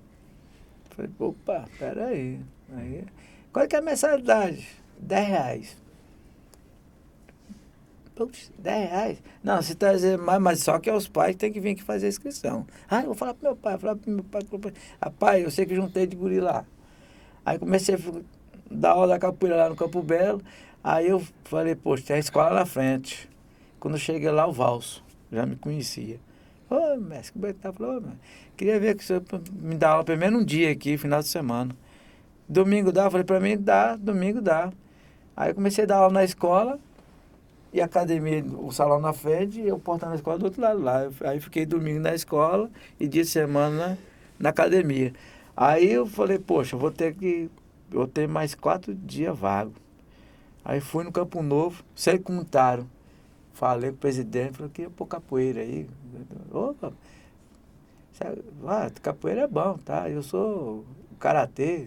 Falei, opa, peraí. Aí, qual que é a mensalidade? R$10. Putz, R$10? Não, se trazer mais, mas só que é os pais que tem que vir aqui fazer a inscrição. Eu vou falar pro meu pai, rapaz, eu sei que juntei de guri lá. Aí comecei a dar aula da capoeira lá no Campo Belo. Aí eu falei, poxa, tem a escola na frente. Quando eu cheguei lá, o Valso já me conhecia. Ô, mestre, como é que tá? Falou, queria ver que o senhor me dá aula pelo menos um dia aqui, final de semana. Domingo dá? Eu falei, pra mim dá, domingo dá. Aí eu comecei a dar aula na escola, e a academia, o salão na frente, e o portão da escola do outro lado lá. Aí fiquei domingo na escola e dia de semana na academia. Aí eu falei, poxa, eu tenho mais 4 dias vago. Aí fui no Campo Novo, sem contaram. Falei com o presidente, falei que ia pôr capoeira aí. Opa, capoeira é bom, tá? Eu sou karatê.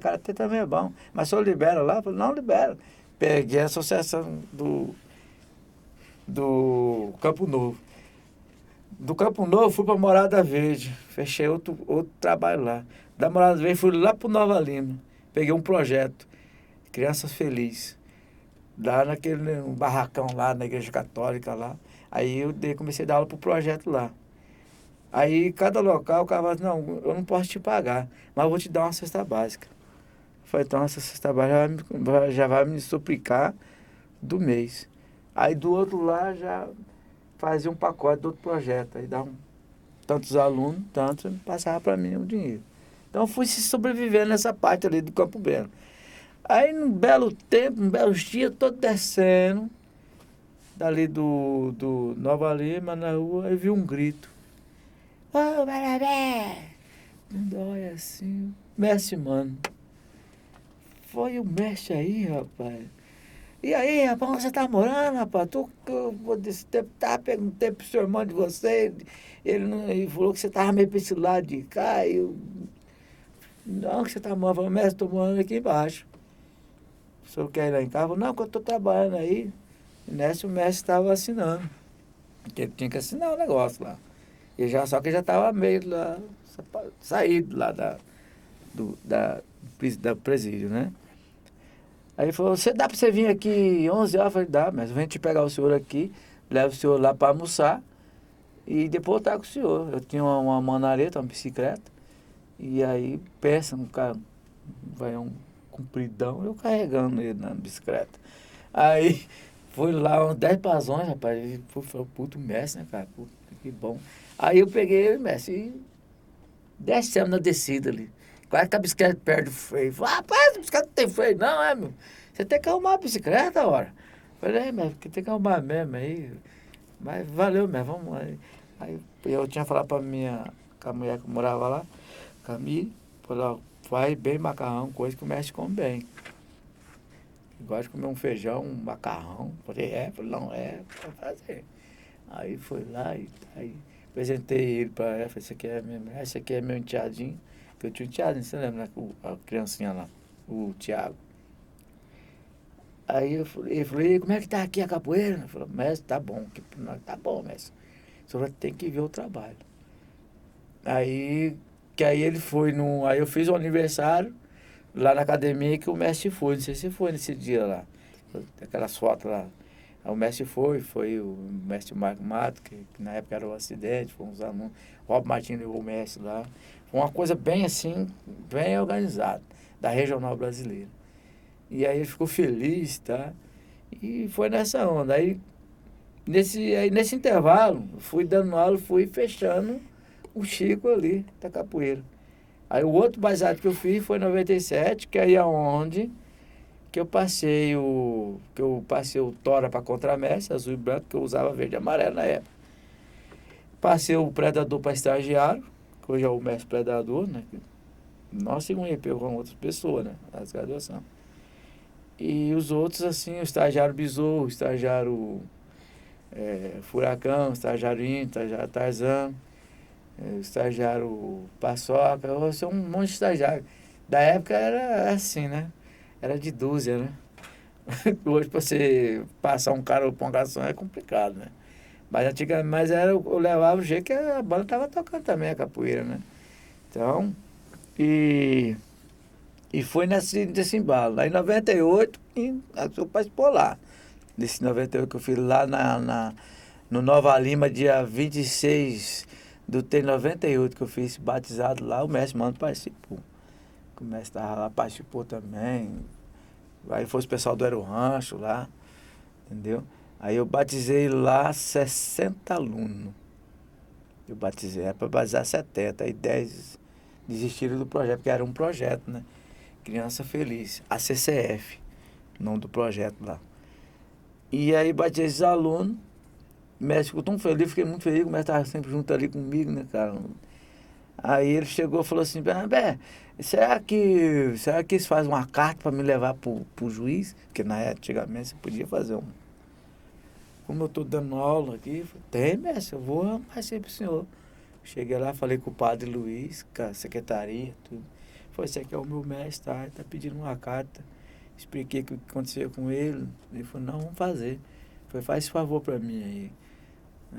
Karatê também é bom. Mas só libera lá? Eu falei, não libera. Peguei a associação do Campo Novo. Do Campo Novo fui para Morada Verde. Fechei outro trabalho lá. Da Morada Verde fui lá para Nova Lima. Peguei um projeto, Crianças Felizes. Lá um barracão lá na Igreja Católica lá. Aí eu comecei a dar aula pro projeto lá. Aí cada local o cara falou, não, eu não posso te pagar, mas eu vou te dar uma cesta básica. Eu falei, então essa cesta básica já vai me suplicar do mês. Aí do outro lá já fazia um pacote do outro projeto. Aí dava tantos alunos, tanto passava para mim o dinheiro. Então eu fui se sobrevivendo nessa parte ali do Campo Belo. Aí num belo tempo, num belo dia, tô descendo dali do Nova Lima na rua, aí vi um grito. Ô, Barabé! Olha assim, mestre, mano. Foi o mestre aí, rapaz. E aí, rapaz, onde você tá morando, rapaz? Desse tempo, perguntei pro seu irmão de você, ele falou que você tava meio pra esse lado de cá, Não, que você está morando. Eu falei, mestre, estou morando aqui embaixo. O senhor quer ir lá em casa? Eu falei, não, que eu estou trabalhando aí. E nessa o mestre estava assinando. Porque ele tinha que assinar o negócio lá. Só que já estava meio lá, saído lá da presídio, né? Aí ele falou, dá para você vir aqui 11 horas? Eu falei, dá, mas a gente pegar o senhor aqui, leva o senhor lá para almoçar e depois voltar com o senhor. Eu tinha uma manareta, uma bicicleta, e aí pensa, um cara, vai um compridão, eu carregando ele na bicicleta. Aí foi lá uns 10 pasões, rapaz, ele falou, puto, mestre, né, cara, puto, que bom. Aí eu peguei ele, mestre, e descemos na descida ali. Quase que a bicicleta perde o freio. Falei, rapaz, a bicicleta não tem freio, não, é, meu? Você tem que arrumar a bicicleta, ora. Falei, mas tem que arrumar mesmo aí. Mas valeu mesmo, vamos lá. Aí eu tinha falado com a mulher que morava lá, Camille, falou, faz bem macarrão, coisa que o mestre come bem. Gosta de comer um feijão, um macarrão. Falei, não, pra fazer. Aí foi lá e aí apresentei ele para ela, falei, esse aqui é meu enteadinho. Que eu tinha um enteado, você lembra, né? A criancinha lá, o Tiago. Aí ele falou, como é que tá aqui a capoeira? Eu falei, mestre, tá bom, mestre. O senhor tem que ver o trabalho. Aí ele foi aí eu fiz o aniversário lá na academia que o mestre foi, não sei se foi nesse dia lá, aquelas fotos lá. Aí o mestre foi o mestre Marco Mato, que na época era um acidente, foi uns alunos, o Rob Martins levou o mestre lá. Foi uma coisa bem assim, bem organizada, da regional brasileira. E aí ele ficou feliz, tá? E foi nessa onda. Aí nesse intervalo, fui dando aula, fui fechando o Chico ali, da capoeira. Aí o outro baseado que eu fiz foi em 97, que aí é onde que eu passei o tora para contramestre, azul e branco, que eu usava verde e amarelo na época. Passei o predador para estagiário, que hoje é o mestre predador, né? Nós seguimos IP com outras pessoas, né? As graduações. E os outros, assim, o estagiário Besouro, o estagiário Furacão, o estagiário Inter, o estagiário Tarzan, o estagiário Paçoca, eu sou um monte de estagiário. Da época era assim, né? Era de dúzia, né? Hoje, para você passar um cara para uma garçom é complicado, né? Mas antigamente eu levava o jeito que a banda estava tocando também, a capoeira, né? Então, e foi nesse embalo. Aí em 98, eu participou lá. Nesse 98 que eu fiz lá no Nova Lima, dia 26 do T98 que eu fiz batizado lá, o mestre Mano participou. O mestre estava lá, participou também. Aí foi o pessoal do Aero Rancho lá, entendeu? Aí eu batizei lá 60 alunos. Eu batizei, era para batizar 70, aí 10 desistiram do projeto, porque era um projeto, né? Criança Feliz, a CCF, o nome do projeto lá. E aí batizei esses alunos, o mestre ficou tão feliz, fiquei muito feliz, o mestre estava sempre junto ali comigo, né, cara? Aí ele chegou e falou assim, será que eles fazem uma carta para me levar pro juiz? Porque antigamente você podia fazer Como eu estou dando aula aqui, tem, mestre, eu vou arrumar isso aí pro senhor. Cheguei lá, falei com o padre Luiz, com a secretaria, tudo. Falei, esse aqui é o meu mestre, tá? Ele tá pedindo uma carta. Expliquei o que aconteceu com ele. Ele falou, não, vamos fazer. Falei, faz esse favor para mim aí.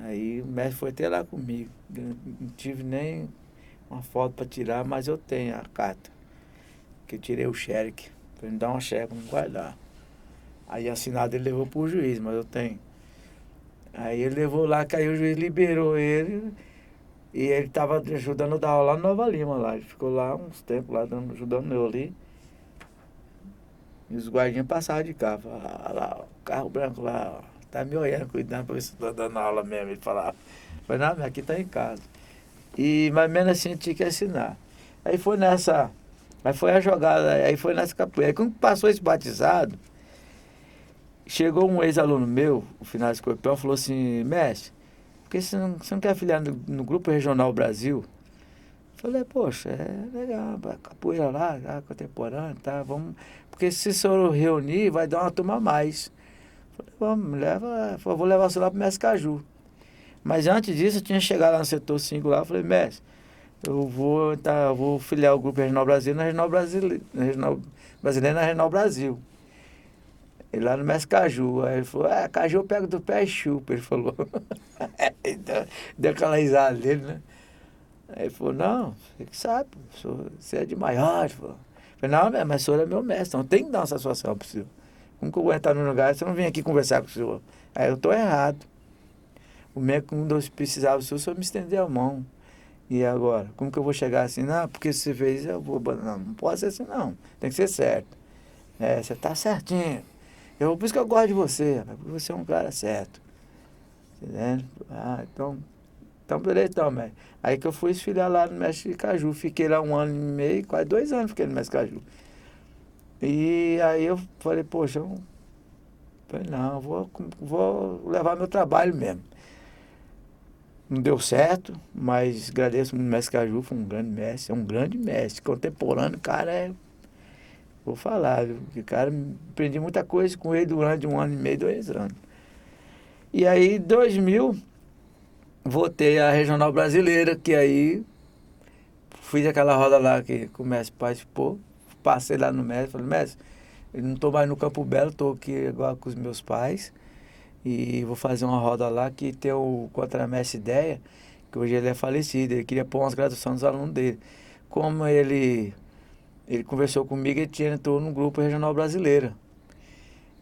Aí o mestre foi até lá comigo. Não tive nem uma foto para tirar, mas eu tenho a carta. Que eu tirei o xerox. Para me dar uma xerox, não guardar. Aí assinado ele levou pro juiz, mas eu tenho. Aí ele levou lá, que aí o juiz liberou ele. E ele estava ajudando a dar aula lá no Nova Lima, lá. Ele ficou lá uns tempos lá, ajudando eu ali. E os guardinhas passavam de carro. Falavam, lá, o carro branco lá, ó, tá me olhando, cuidando pra ver se eu tô dando aula mesmo. Ele falava. Eu falei, não, aqui tá em casa. E mais ou menos assim eu tinha que assinar. Aí foi a jogada, aí foi nessa capoeira. Aí quando passou esse batizado, chegou um ex-aluno meu, o Finado Escorpião, falou assim, mestre, por que você não quer afiliar no Grupo Regional Brasil? Eu falei, poxa, é legal, capoeira lá, contemporânea, tá, vamos... Porque se o senhor reunir, vai dar uma turma a mais. Eu falei, vou levar você lá pro Mestre Caju. Mas antes disso, eu tinha chegado lá no setor 5 lá, eu falei, mestre, eu vou filiar o Grupo Regional Brasil na Regional Brasileira, na Regional Brasil. E lá no Mestre Caju. Aí ele falou, Caju eu pego do pé e chupa, ele falou. Deu aquela risada dele, né? Aí ele falou, não, você que sabe, você é de maior. Ele falou, eu falei, não, mas o senhor é meu mestre, então tem que dar uma satisfação pro senhor. Como que eu vou entrar no lugar se eu não vim aqui conversar com o senhor? Aí eu tô errado. O médico, quando eu precisava do senhor me estender a mão. E agora? Como que eu vou chegar assim? Não, porque se você fez, eu vou... Não pode ser assim, não. Tem que ser certo. Você tá certinho. Por isso que eu gosto de você, porque você é um cara certo. Entendeu? Então beleza, então, mestre. Aí que eu fui esfiliar lá no Mestre Caju. Fiquei lá 1 ano e meio, quase 2 anos fiquei no Mestre Caju. E aí eu falei, poxa, não, vou levar meu trabalho mesmo. Não deu certo, mas agradeço muito o Mestre Caju, foi um grande mestre, contemporâneo, cara, vou falar, viu? Que cara, aprendi muita coisa com ele durante 1 ano e meio, 2 anos. E aí, em 2000, voltei à Regional Brasileira, que aí fiz aquela roda lá que o mestre participou, passei lá no mestre, falei, mestre, eu não estou mais no Campo Belo, estou aqui agora com os meus pais, e vou fazer uma roda lá que tem o contramestre Ideia, que hoje ele é falecido, ele queria pôr umas graduações dos alunos dele. Como ele conversou comigo, ele entrou no Grupo Regional Brasileira.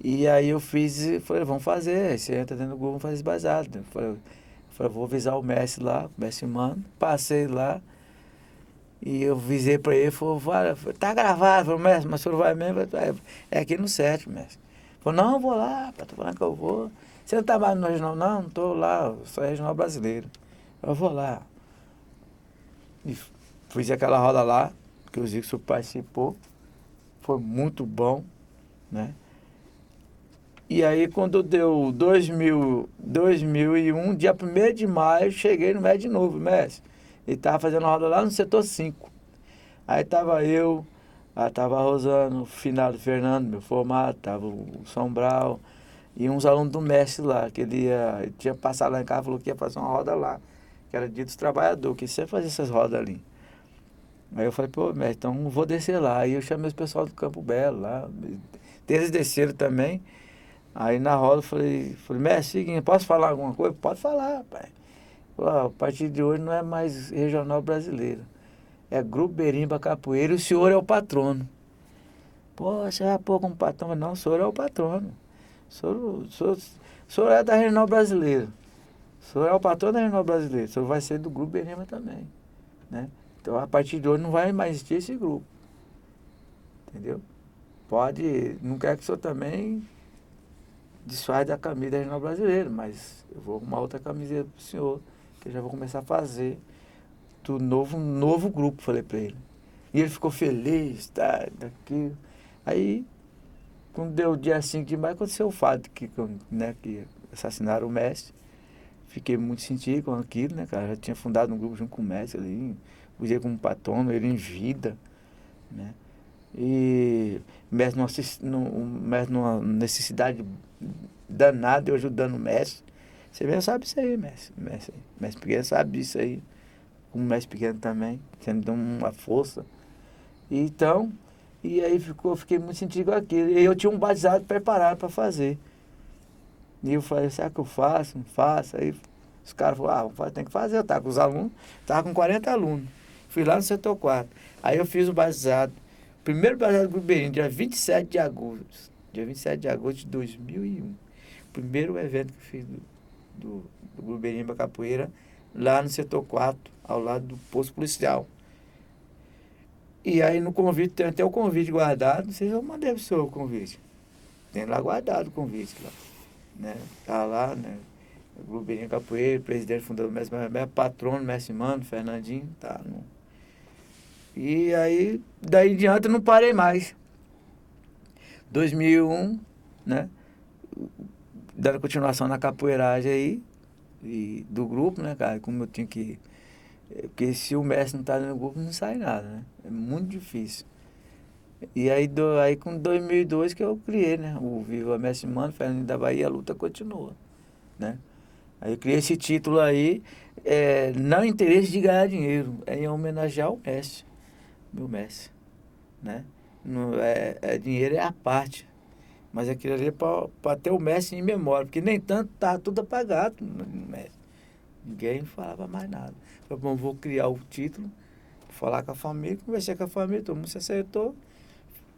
E aí eu falei, vamos fazer, aí você entra dentro do grupo, vamos fazer esse baseado. Falei, vou avisar o mestre lá, o mestre mano, passei lá, e eu avisei para ele, falou, tá gravado, falei, mestre, mas o senhor vai mesmo? É aqui no 7, mestre. Falei, não, eu vou lá, tô falando que eu vou. Você não tá mais no regional? Não, não tô lá, eu sou regional brasileiro. Eu vou lá. E fiz aquela roda lá, que o Zico participou, foi muito bom, né? E aí quando deu 2001, dia 1º de maio, cheguei no mestre de novo, mestre. Ele tava fazendo roda lá no setor 5. Aí tava eu, tava a Rosana, o finado Fernando, meu formado, tava o Sombral e uns alunos do mestre lá, que ele tinha passado lá em casa, falou que ia fazer uma roda lá, que era dia dos trabalhadores, que sempre fazia essas rodas ali. Aí eu falei, pô, mestre, então eu vou descer lá. Aí eu chamei os pessoal do Campo Belo lá, eles desceram também. Aí na roda eu falei, mestre, seguinte, posso falar alguma coisa? Pode falar, pai. A partir de hoje não é mais regional brasileiro. É Grupo Berimba Capoeira e o senhor é o patrono. Pô, você vai pôr como patrono? Não, o senhor é o patrono. O senhor é da Regional Brasileira. O senhor é o patrono da Regional Brasileira. O senhor vai ser do Grupo Berimba também, né? Então, a partir de hoje não vai mais existir esse grupo. Entendeu? Não quer que o senhor também desfaz da camisa da Regional Brasileira, mas eu vou arrumar outra camiseta pro senhor, que eu já vou começar a fazer do novo grupo, falei para ele. E ele ficou feliz, tá, daquilo. Aí, quando deu o dia 5 de maio, aconteceu o fato que assassinaram o mestre. Fiquei muito sentido com aquilo, né, cara? Já tinha fundado um grupo junto com o mestre ali, usei como patrono, ele em vida, né? E o mestre numa necessidade danada, eu ajudando o mestre. Você mesmo sabe isso aí, mestre. Mestre pequeno sabe disso aí. O mestre pequeno também, sendo uma força. Então, e aí fiquei muito sentido com aquilo. E eu tinha um batizado preparado para fazer. E eu falei, será que eu faço? Não faço? Aí os caras falaram, tem que fazer. Eu estava com os alunos, estava com 40 alunos. Fui lá no setor 4. Aí eu fiz o batizado. Primeiro batizado do Grupo Berimba, dia 27 de agosto. Dia 27 de agosto de 2001. Primeiro evento que eu fiz do Grupo Berimba Capoeira, lá no setor 4, ao lado do posto policial. E aí no convite, tem até o convite guardado, não sei se eu mandei pro senhor o convite. Tem lá guardado o convite lá, né? Tá lá, né? O Grupo Berimba Capoeira, presidente fundador do mestre, patrono, mestre Mano, Fernandinho, tá. E aí, daí em diante eu não parei mais. 2001, né? Dando continuação na capoeiragem aí, e do grupo, né, cara? Como eu tinha que... Porque se o mestre não tá no grupo, não sai nada, né? É muito difícil. E aí, com 2002 que eu criei, né? O Viva Mestre Mano, Fernando da Bahia, a luta continua, né? Aí eu criei esse título aí, não é interesse de ganhar dinheiro, é em homenagear o mestre, meu mestre, né? Não, dinheiro é a parte, mas aquilo ali é para ter o mestre em memória, porque nem tanto tá tudo apagado no mestre. Ninguém falava mais nada. Eu falei, bom, vou criar o título, falar com a família, conversei com a família, todo mundo se acertou,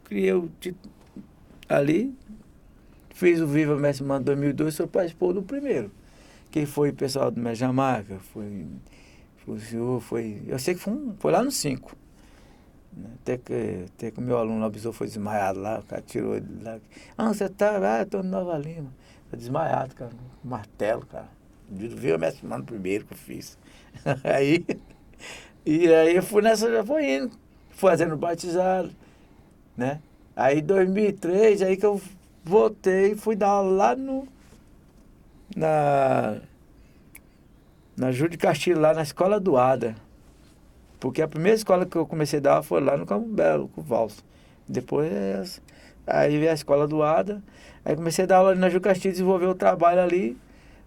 criei o título ali, fiz o Viva Mestre Mano 2002, sou participou do primeiro. Quem foi o pessoal do Mestre Jamaica, foi o senhor, eu sei que foi lá no 5. Né? Até que o meu aluno avisou, foi desmaiado lá, o cara tirou ele lá. Você tá? Tô no Nova Lima. Tô desmaiado, cara, martelo, cara. Viva Mestre Mano primeiro que eu fiz. aí eu fui nessa, já foi indo, fazendo batizado, né? Aí em 2003, aí que eu voltei, fui dar aula lá na Júlio de Castilho, lá na Escola do Ada. Porque a primeira escola que eu comecei a dar foi lá no Campo Belo, com o Valso. Depois, aí veio a Escola do Ada, aí comecei a dar aula ali na Júlio Castilho, desenvolver o trabalho ali,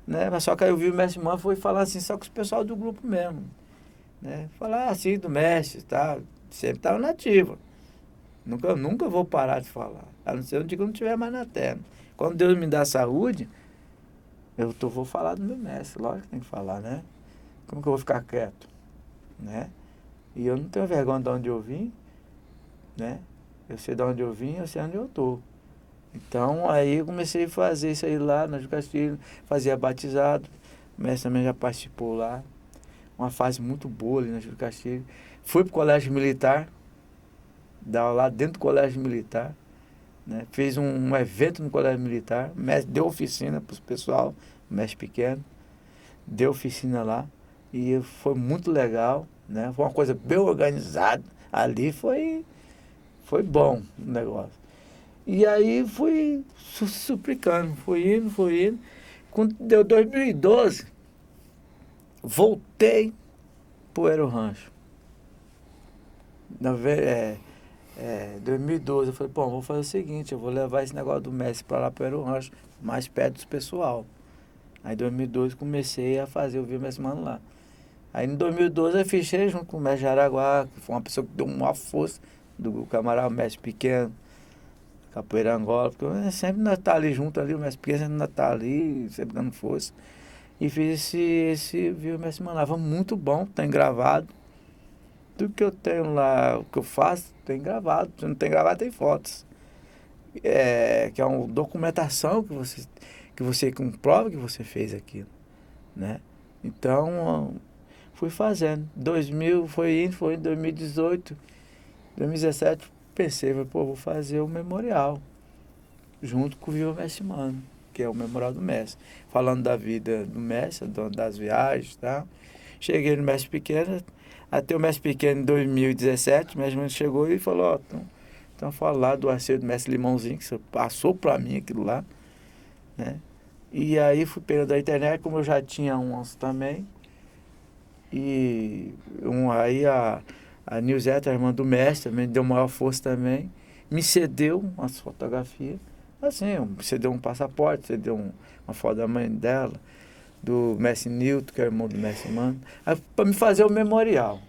né? Mas só que aí eu vi o mestre Mano, foi falar assim, só com o pessoal do grupo mesmo, né? Falar assim do mestre, tá? Sempre estava nativo. Nunca vou parar de falar. A não ser um dia que eu não estiver mais na terra. Quando Deus me dá saúde, vou falar do meu mestre. Lógico que tem que falar, né? Como que eu vou ficar quieto? Né? E eu não tenho vergonha de onde eu vim, né? Eu sei de onde eu vim, eu sei onde eu estou. Então, aí eu comecei a fazer isso aí lá na Júlio Castilho, fazia batizado. O mestre também já participou lá. Uma fase muito boa ali na Júlio Castilho. Fui pro colégio militar, dava lá dentro do colégio militar, né? Fez um evento no colégio militar, o mestre deu oficina para o pessoal, o mestre pequeno, deu oficina lá e foi muito legal, né? Foi uma coisa bem organizada, ali foi bom o negócio. E aí fui suplicando, fui indo. Quando deu 2012, voltei pro Aero Rancho. 2012, eu falei, vou fazer o seguinte, eu vou levar esse negócio do mestre para lá para o Aero Rancho, mais perto do pessoal. Aí em 2012 comecei a fazer o Viva Mestre Mano lá. Aí em 2012 eu fichei junto com o mestre Jaraguá, que foi uma pessoa que deu uma força, do camarada, o mestre pequeno, Capoeira Angola, porque sempre nós tá ali junto ali, o mestre pequeno sempre nós tá ali, sempre dando força. E fiz esse Viva Mestre Mano lá, foi muito bom, tem gravado. Tudo que eu tenho lá, o que eu faço, tem gravado. Se não tem gravado, tem fotos. Que é uma documentação que você comprova que você fez aquilo, né? Então, fui fazendo. 2000 foi em 2018, 2017, pensei, vou fazer o memorial, junto com o Viva Mestre Mano, que é o memorial do mestre. Falando da vida do mestre, das viagens, tá? Cheguei no mestre pequeno, até o mestre pequeno em 2017, o mestre Mano chegou e falou, então falar do acerto do mestre Limãozinho, que passou para mim aquilo lá, né? E aí fui pegando a internet, como eu já tinha uns também, e aí a newsletter, a irmã do mestre, também deu maior força também, me cedeu umas fotografias, assim, cedeu um passaporte, cedeu uma foto da mãe dela, do mestre Nilton, que é irmão do mestre Mano, para me fazer o memorial.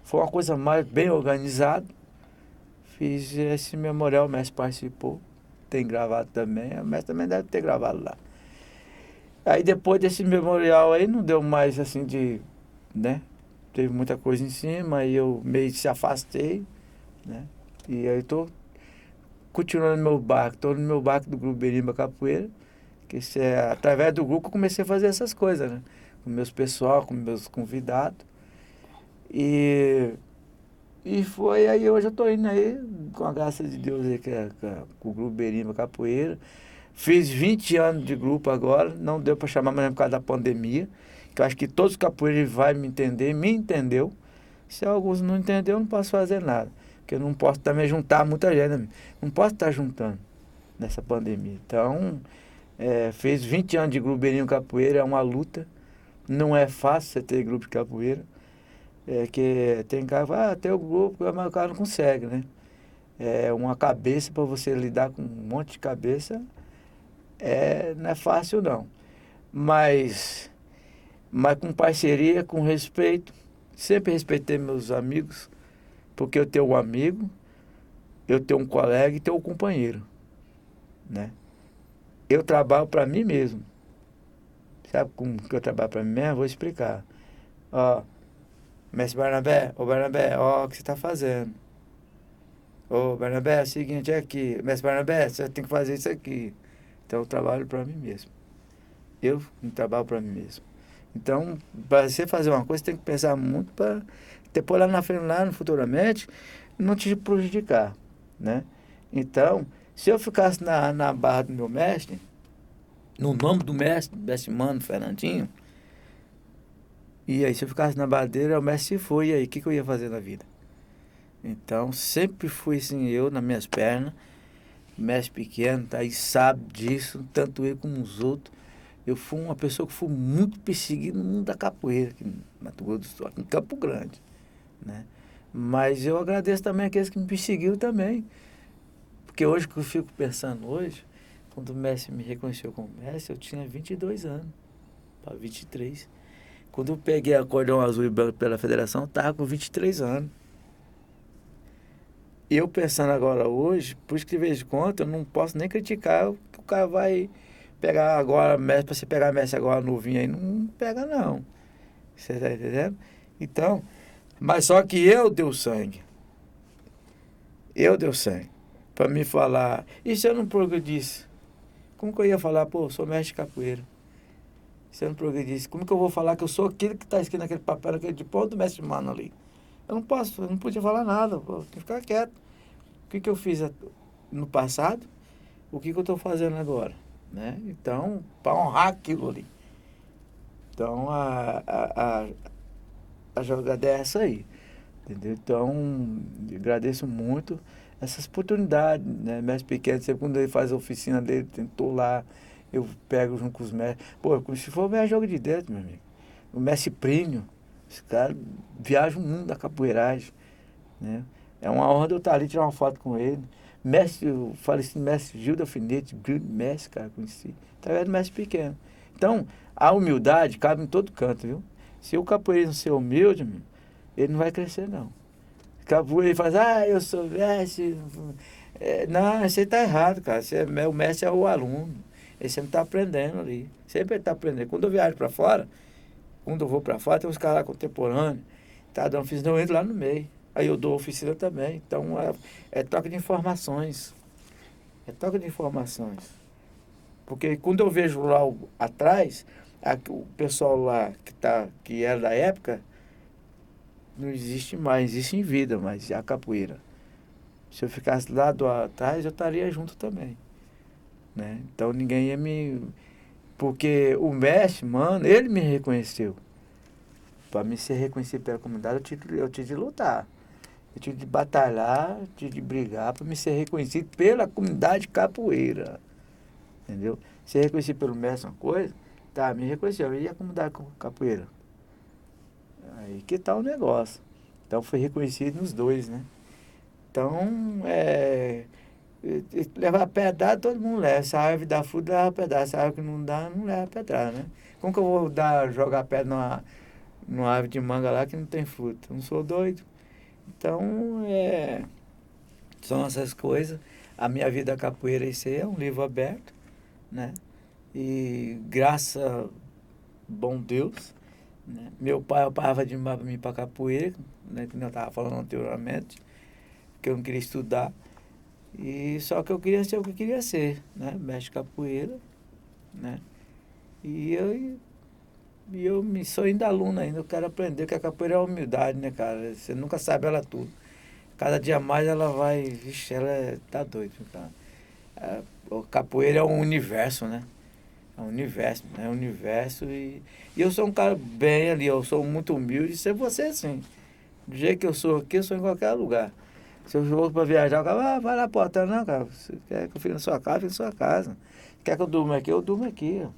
Foi uma coisa mais bem organizada. Fiz esse memorial, o mestre participou, tem gravado também, o mestre também deve ter gravado lá. Aí depois desse memorial aí não deu mais assim né? Teve muita coisa em cima, aí eu meio que se afastei, né? E aí tô continuando no meu barco, tô no meu barco do Grupo Berimba Capoeira, que através do grupo eu comecei a fazer essas coisas, né? Com meus pessoal, com meus convidados. E foi aí, hoje eu tô indo aí, com a graça de Deus aí, com o Grupo Berimba Capoeira. Fiz 20 anos de grupo agora, não deu para chamar mais por causa da pandemia, que eu acho que todos os capoeiros vão me entendeu. Se alguns não entenderam, eu não posso fazer nada, porque eu não posso também juntar muita gente, né? Não posso estar juntando nessa pandemia. Então, fez 20 anos de Grupo Berimba Capoeira, é uma luta, não é fácil você ter grupo de capoeira. Que tem cara que fala, tem o grupo, mas o cara não consegue, né? Uma cabeça, para você lidar com um monte de cabeça, não é fácil não. Mas mas com parceria, com respeito. Sempre respeitei meus amigos, porque eu tenho um amigo, eu tenho um colega e tenho um companheiro, né? Eu trabalho para mim mesmo. Sabe como que eu trabalho para mim mesmo? Vou explicar. Ó, mestre Barnabé, ô Barnabé, ó o que você está fazendo. Ô Barnabé, é o seguinte, é aqui. Mestre Barnabé, você tem que fazer isso aqui. Então eu trabalho para mim mesmo. Eu trabalho para mim mesmo. Então, para você fazer uma coisa, você tem que pensar muito para depois lá na frente, lá no futuramente, não te prejudicar, né? Então, se eu ficasse na barra do meu mestre, no nome do mestre Mano Fernandinho, e aí se eu ficasse na barra dele, o mestre se foi, e aí, o que eu ia fazer na vida? Então, sempre fui assim, eu nas minhas pernas, mestre pequeno, tá aí, sabe disso, tanto eu como os outros. Eu fui uma pessoa que fui muito perseguida no mundo da capoeira, aqui no Mato Grosso do Sul, aqui em Campo Grande, né? Mas eu agradeço também aqueles que me perseguiram também. Porque hoje que eu fico pensando hoje, quando o mestre me reconheceu como mestre, eu tinha 22 anos, para 23. Quando eu peguei a cordão azul e branco pela federação, eu estava com 23 anos. E eu pensando agora hoje, por isso que de vez em quando eu não posso nem criticar que o cara vai pegar agora mestre, para você pegar mestre agora novinho aí, não pega não. Você tá entendendo? Então, mas só que eu dei sangue. Eu dei sangue. Para me falar, e se eu não progredisse? Como que eu ia falar, pô, eu sou mestre de capoeira? Se eu não progredisse, como que eu vou falar que eu sou aquele que está escrito naquele papel, naquele diploma do mestre Mano ali? Eu não posso, eu não podia falar nada, pô, tem que ficar quieto. O que eu fiz no passado, o que eu estou fazendo agora, né? Então, para honrar aquilo ali. Então, a jogada é essa aí, entendeu? Então, agradeço muito essas oportunidades, né? Mestre pequeno, sempre quando ele faz a oficina dele, tentou lá, eu pego junto com os mestres. Pô, se for ver jogo de dentro, meu amigo. O mestre Prínio, esse cara viaja o mundo da capoeiragem, né? É uma honra de eu estar ali, tirar uma foto com ele. Mestre, o falecido mestre Gil da Alfinete, mestre, cara, conheci, através do mestre pequeno. Então, a humildade cabe em todo canto, viu? Se o capoeirista não ser humilde, meu, ele não vai crescer, não. Capoeira fala, eu sou mestre. Não, você está errado, cara. O mestre é o aluno. Ele sempre está aprendendo ali. Sempre está aprendendo. Quando eu viajo para fora, quando eu vou para fora, tem uns caras lá contemporâneos, tá dando oficina, eu entro lá no meio. Aí eu dou oficina também. Então, é troca de informações. É troca de informações. Porque quando eu vejo lá atrás, o pessoal lá que era da época, não existe mais, existe em vida, mas a capoeira. Se eu ficasse lá atrás, eu estaria junto também, né? Então ninguém ia me... Porque o mestre, mano, ele me reconheceu. Para me ser reconhecido pela comunidade, eu tive de lutar. Eu tive de batalhar, tive de brigar para me ser reconhecido pela comunidade capoeira. Entendeu? Ser reconhecido pelo mestre é uma coisa, tá, me reconheceu. E a comunidade capoeira? Aí que tá o negócio. Então foi reconhecido nos dois, né? Então, levar pedrada, todo mundo leva. Se a árvore dá fruto, leva pedrada. Se a árvore não dá, não leva pedrada, né? Como que eu vou jogar pedra numa árvore de manga lá que não tem fruto? Eu não sou doido. Então, são essas coisas. A minha vida capoeira, isso aí é um livro aberto, né? E graças a bom Deus, né? Meu pai parava de mim para capoeira, né? Que eu estava falando anteriormente, que eu não queria estudar. E só que eu queria ser o que eu queria ser, né? Mestre de capoeira, né? E eu sou ainda aluno ainda, eu quero aprender, que a capoeira é humildade, né, cara? Você nunca sabe ela tudo. Cada dia mais ela vai, vixe, ela tá doida, cara. A capoeira é um universo, né? É um universo, né? É um universo e eu sou um cara bem ali, eu sou muito humilde, e ser você assim. Do jeito que eu sou aqui, eu sou em qualquer lugar. Se eu vou para viajar, o cara vai lá pro hotel, não, cara. Você quer que eu fique na sua casa, fique na sua casa. Quer que eu durma aqui, eu durmo aqui, ó.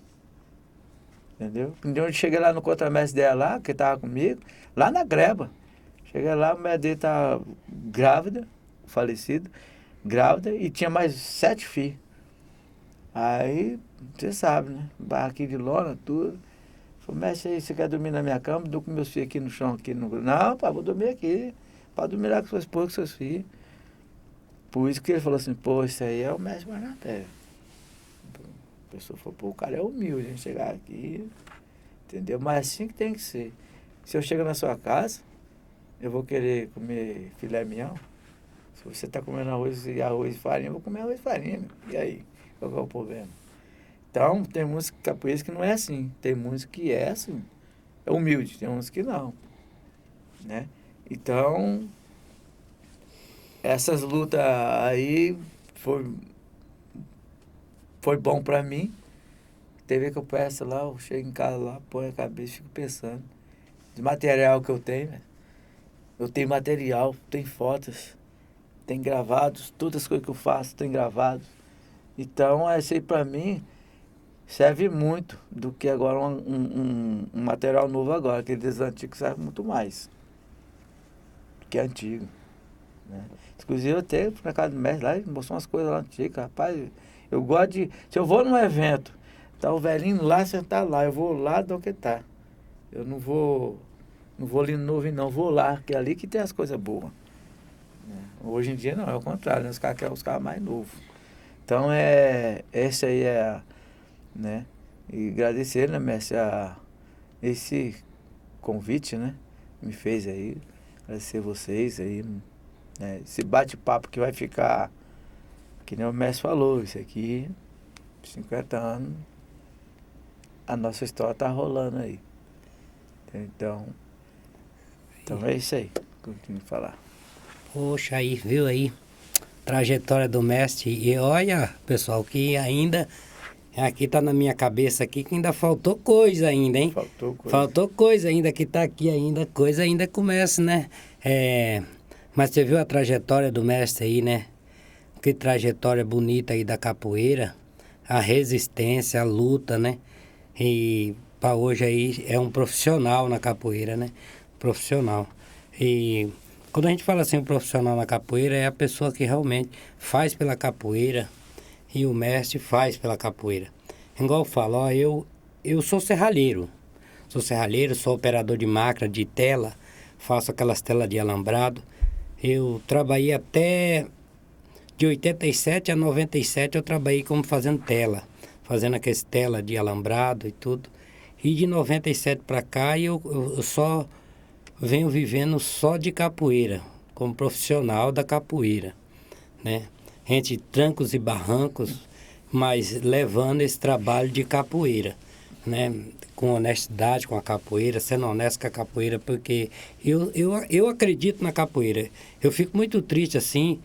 Entendeu? De onde cheguei lá no contramestre dela lá, que tava comigo, lá na Greba. Cheguei lá, a mulher dele tava grávida, falecida, grávida, e tinha mais 7 filhos. Aí, você sabe, né? Barraquinho de lona, tudo. Falei, mestre, aí, você quer dormir na minha cama? Dou com meus filhos aqui no chão. Aqui no... Não, pai, vou dormir aqui. Pode dormir lá com sua esposa, com seus filhos. Por isso que ele falou assim, pô, isso aí é o mestre Barnabé. A pessoa falou, pô, o cara é humilde, a gente chegar aqui, entendeu? Mas assim que tem que ser. Se eu chego na sua casa, eu vou querer comer filé mignon. Se você está comendo arroz e farinha, eu vou comer arroz e farinha. E aí? Qual que é o problema? Então, tem música capoeira que não é assim. Tem música que é assim. É humilde, tem música que não. Né? Então, essas lutas aí foi bom pra mim. Teve que eu peço lá, eu chego em casa lá, ponho a cabeça e fico pensando. De material que eu tenho, né? Eu tenho material, tenho fotos, tenho gravados, todas as coisas que eu faço tem gravados. Então, isso aí pra mim serve muito do que agora um material novo agora. Aqueles antigos serve muito mais do que antigo. Né? Inclusive, eu até fui na casa do mestre lá e mostrou umas coisas lá antigas. Rapaz, eu gosto de... Se eu vou num evento, tá o velhinho lá, sentar lá, eu vou lá do que tá. Eu não vou ali no novo, não. Vou lá, que é ali que tem as coisas boas. Né? Hoje em dia, não, é o contrário. Né? Os caras querem os carros mais novos. Então, esse aí é... Né? E agradecer, né, mestre, esse convite, né? Me fez aí. Agradecer vocês aí. Né? Esse bate-papo que vai ficar, que nem o mestre falou, isso aqui, 50 anos, a nossa história tá rolando aí. Então é isso aí que eu tinha que falar. Poxa, aí, viu aí? Trajetória do mestre. E olha, pessoal, que ainda... Aqui tá na minha cabeça aqui que ainda faltou coisa ainda, hein? Faltou coisa ainda, que tá aqui ainda, coisa ainda começa, né? Mas você viu a trajetória do mestre aí, né? Que trajetória bonita aí da capoeira. A resistência, a luta, né? E para hoje aí é um profissional na capoeira, né? Profissional. E quando a gente fala assim, um profissional na capoeira, é a pessoa que realmente faz pela capoeira. E o mestre faz pela capoeira. Igual eu falo, ó, eu sou serralheiro. Sou operador de máquina, de tela. Faço aquelas telas de alambrado. Eu trabalhei até... De 87 a 97 eu trabalhei como fazendo tela. Fazendo aquelas telas de alambrado e tudo. E de 97 para cá eu só venho vivendo só de capoeira. Como profissional da capoeira, né? Entre trancos e barrancos, mas levando esse trabalho de capoeira, né? Com honestidade com a capoeira, sendo honesto com a capoeira, porque eu acredito na capoeira. Eu fico muito triste assim,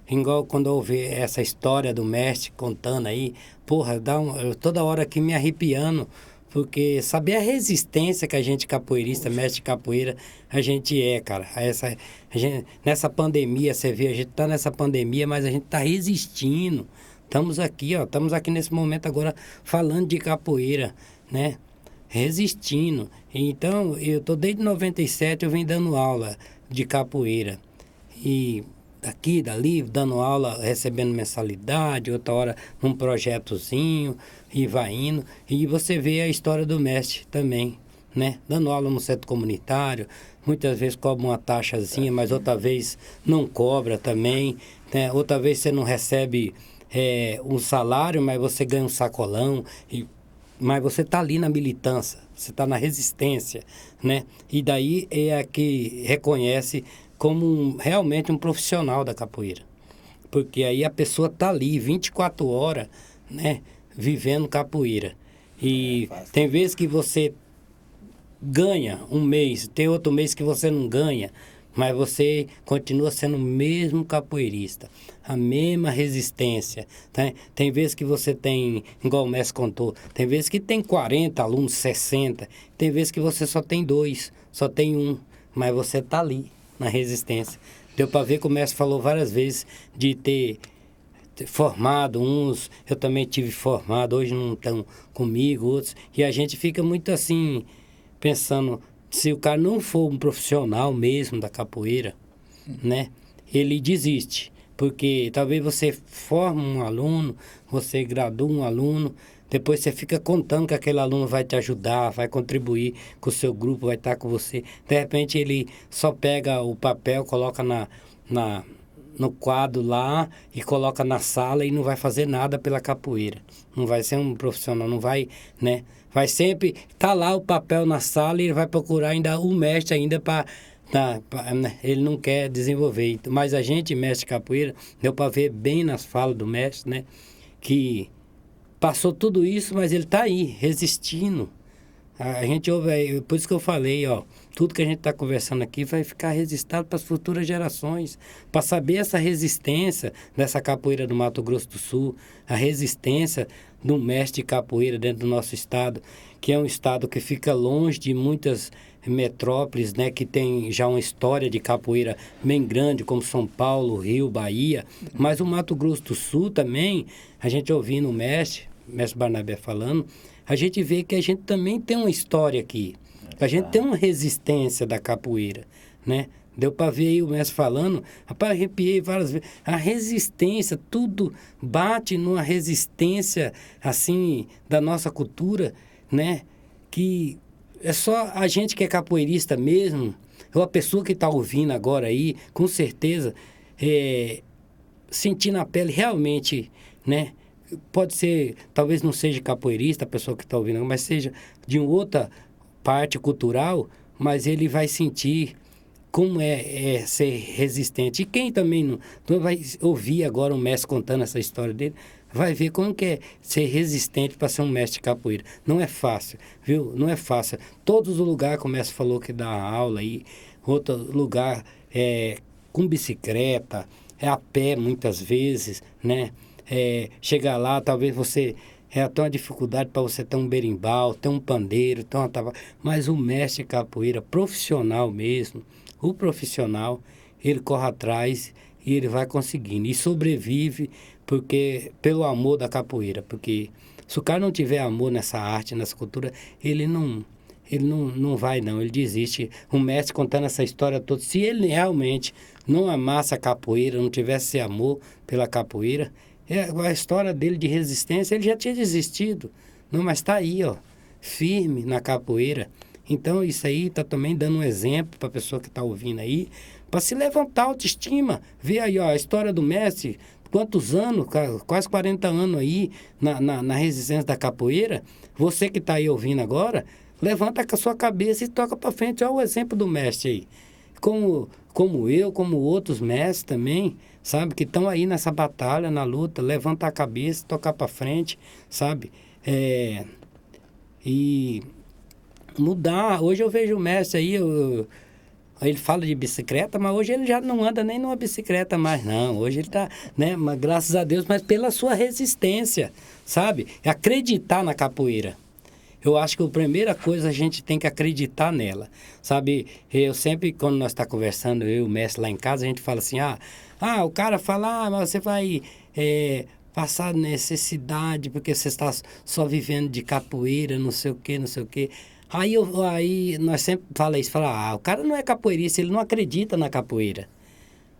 igual quando eu vejo essa história do mestre contando aí, porra, toda hora aqui me arrepiando, porque saber a resistência que a gente capoeirista, mestre de capoeira, a gente cara. Nessa pandemia, você vê, a gente está nessa pandemia, mas a gente está resistindo. Estamos aqui nesse momento agora falando de capoeira, né? Resistindo. Então, eu tô desde 97, eu venho dando aula de capoeira. E daqui, dali, dando aula, recebendo mensalidade, outra hora num projetozinho, e vai indo. E você vê a história do mestre também, né? Dando aula no centro comunitário, muitas vezes cobra uma taxazinha, mas outra vez não cobra também, né? Outra vez você não recebe um salário, mas você ganha um sacolão, mas você está ali na militância, você está na resistência, né? E daí é a que reconhece como realmente um profissional da capoeira. Porque aí a pessoa está ali 24 horas, né? Vivendo capoeira. E tem vezes que você ganha um mês, tem outro mês que você não ganha, mas você continua sendo o mesmo capoeirista, a mesma resistência. Tá? Tem vezes que você tem, igual o mestre contou, tem vezes que tem 40 alunos, 60, tem vezes que você só tem 2, só tem 1, mas você está ali na resistência. Deu para ver que o mestre falou várias vezes de ter formado uns, eu também tive formado, hoje não estão comigo, outros, e a gente fica muito assim, pensando, se o cara não for um profissional mesmo da capoeira, né, ele desiste, porque talvez você forma um aluno, você gradua um aluno, Depois você fica contando que aquele aluno vai te ajudar, vai contribuir com o seu grupo, vai estar com você. De repente ele só pega o papel, coloca no quadro lá e coloca na sala e não vai fazer nada pela capoeira. Não vai ser um profissional, não vai, né? Vai sempre tá lá o papel na sala e ele vai procurar ainda o mestre ainda para né? Ele não quer desenvolver. Mas a gente, mestre de capoeira, deu para ver bem nas falas do mestre, né? Que passou tudo isso, mas ele está aí, resistindo. A gente ouve, por isso que eu falei, ó, tudo que a gente está conversando aqui vai ficar registrado para as futuras gerações, para saber essa resistência dessa capoeira do Mato Grosso do Sul, a resistência do mestre de capoeira dentro do nosso estado, que é um estado que fica longe de muitas metrópoles, né, que tem já uma história de capoeira bem grande, como São Paulo, Rio, Bahia, mas o Mato Grosso do Sul também, a gente ouvindo o mestre Barnabé falando, a gente vê que a gente também tem uma história aqui. A gente tem uma resistência da capoeira, né? Deu para ver aí o mestre falando, rapaz, arrepiei várias vezes. A resistência, tudo bate numa resistência, assim, da nossa cultura, né? Que é só a gente que é capoeirista mesmo, ou a pessoa que está ouvindo agora aí, com certeza, sentir na pele realmente, né? Pode ser, talvez não seja capoeirista a pessoa que está ouvindo, mas seja de uma outra parte cultural, mas ele vai sentir como é ser resistente. E quem também não vai ouvir agora um mestre contando essa história dele, vai ver como que é ser resistente para ser um mestre de capoeira. Não é fácil, viu? Não é fácil. Todos os lugares que o mestre falou que dá aula aí, outro lugar com bicicleta, a pé muitas vezes, né? Chegar lá, talvez você até uma dificuldade para você ter um berimbau, ter um pandeiro, ter uma tabaca, mas o mestre de capoeira profissional mesmo, o profissional, ele corre atrás e ele vai conseguindo e sobrevive pelo amor da capoeira, porque se o cara não tiver amor nessa arte, nessa cultura, ele não vai não, ele desiste. O mestre contando essa história toda, se ele realmente não amasse a capoeira, não tivesse esse amor pela capoeira, a história dele de resistência, ele já tinha desistido. Não, mas está aí, ó, firme na capoeira. Então, isso aí está também dando um exemplo para a pessoa que está ouvindo aí, para se levantar a autoestima. Ver aí, ó, a história do mestre, quantos anos, quase 40 anos aí na resistência da capoeira. Você que está aí ouvindo agora, levanta com a sua cabeça e toca para frente. Olha o exemplo do mestre aí. Como eu, como outros mestres também, sabe? Que estão aí nessa batalha, na luta, levanta a cabeça, tocar para frente, sabe? E mudar. Hoje eu vejo o mestre aí, ele fala de bicicleta, mas hoje ele já não anda nem numa bicicleta mais, não. Hoje ele está, né? Mas, graças a Deus, mas pela sua resistência, sabe? Acreditar na capoeira. Eu acho que a primeira coisa a gente tem que acreditar nela, sabe? Eu sempre, quando nós estamos conversando, eu e o mestre lá em casa, a gente fala assim, o cara fala, mas você vai passar necessidade porque você está só vivendo de capoeira, não sei o quê, não sei o quê. Aí nós sempre fala isso, o cara não é capoeirista, ele não acredita na capoeira.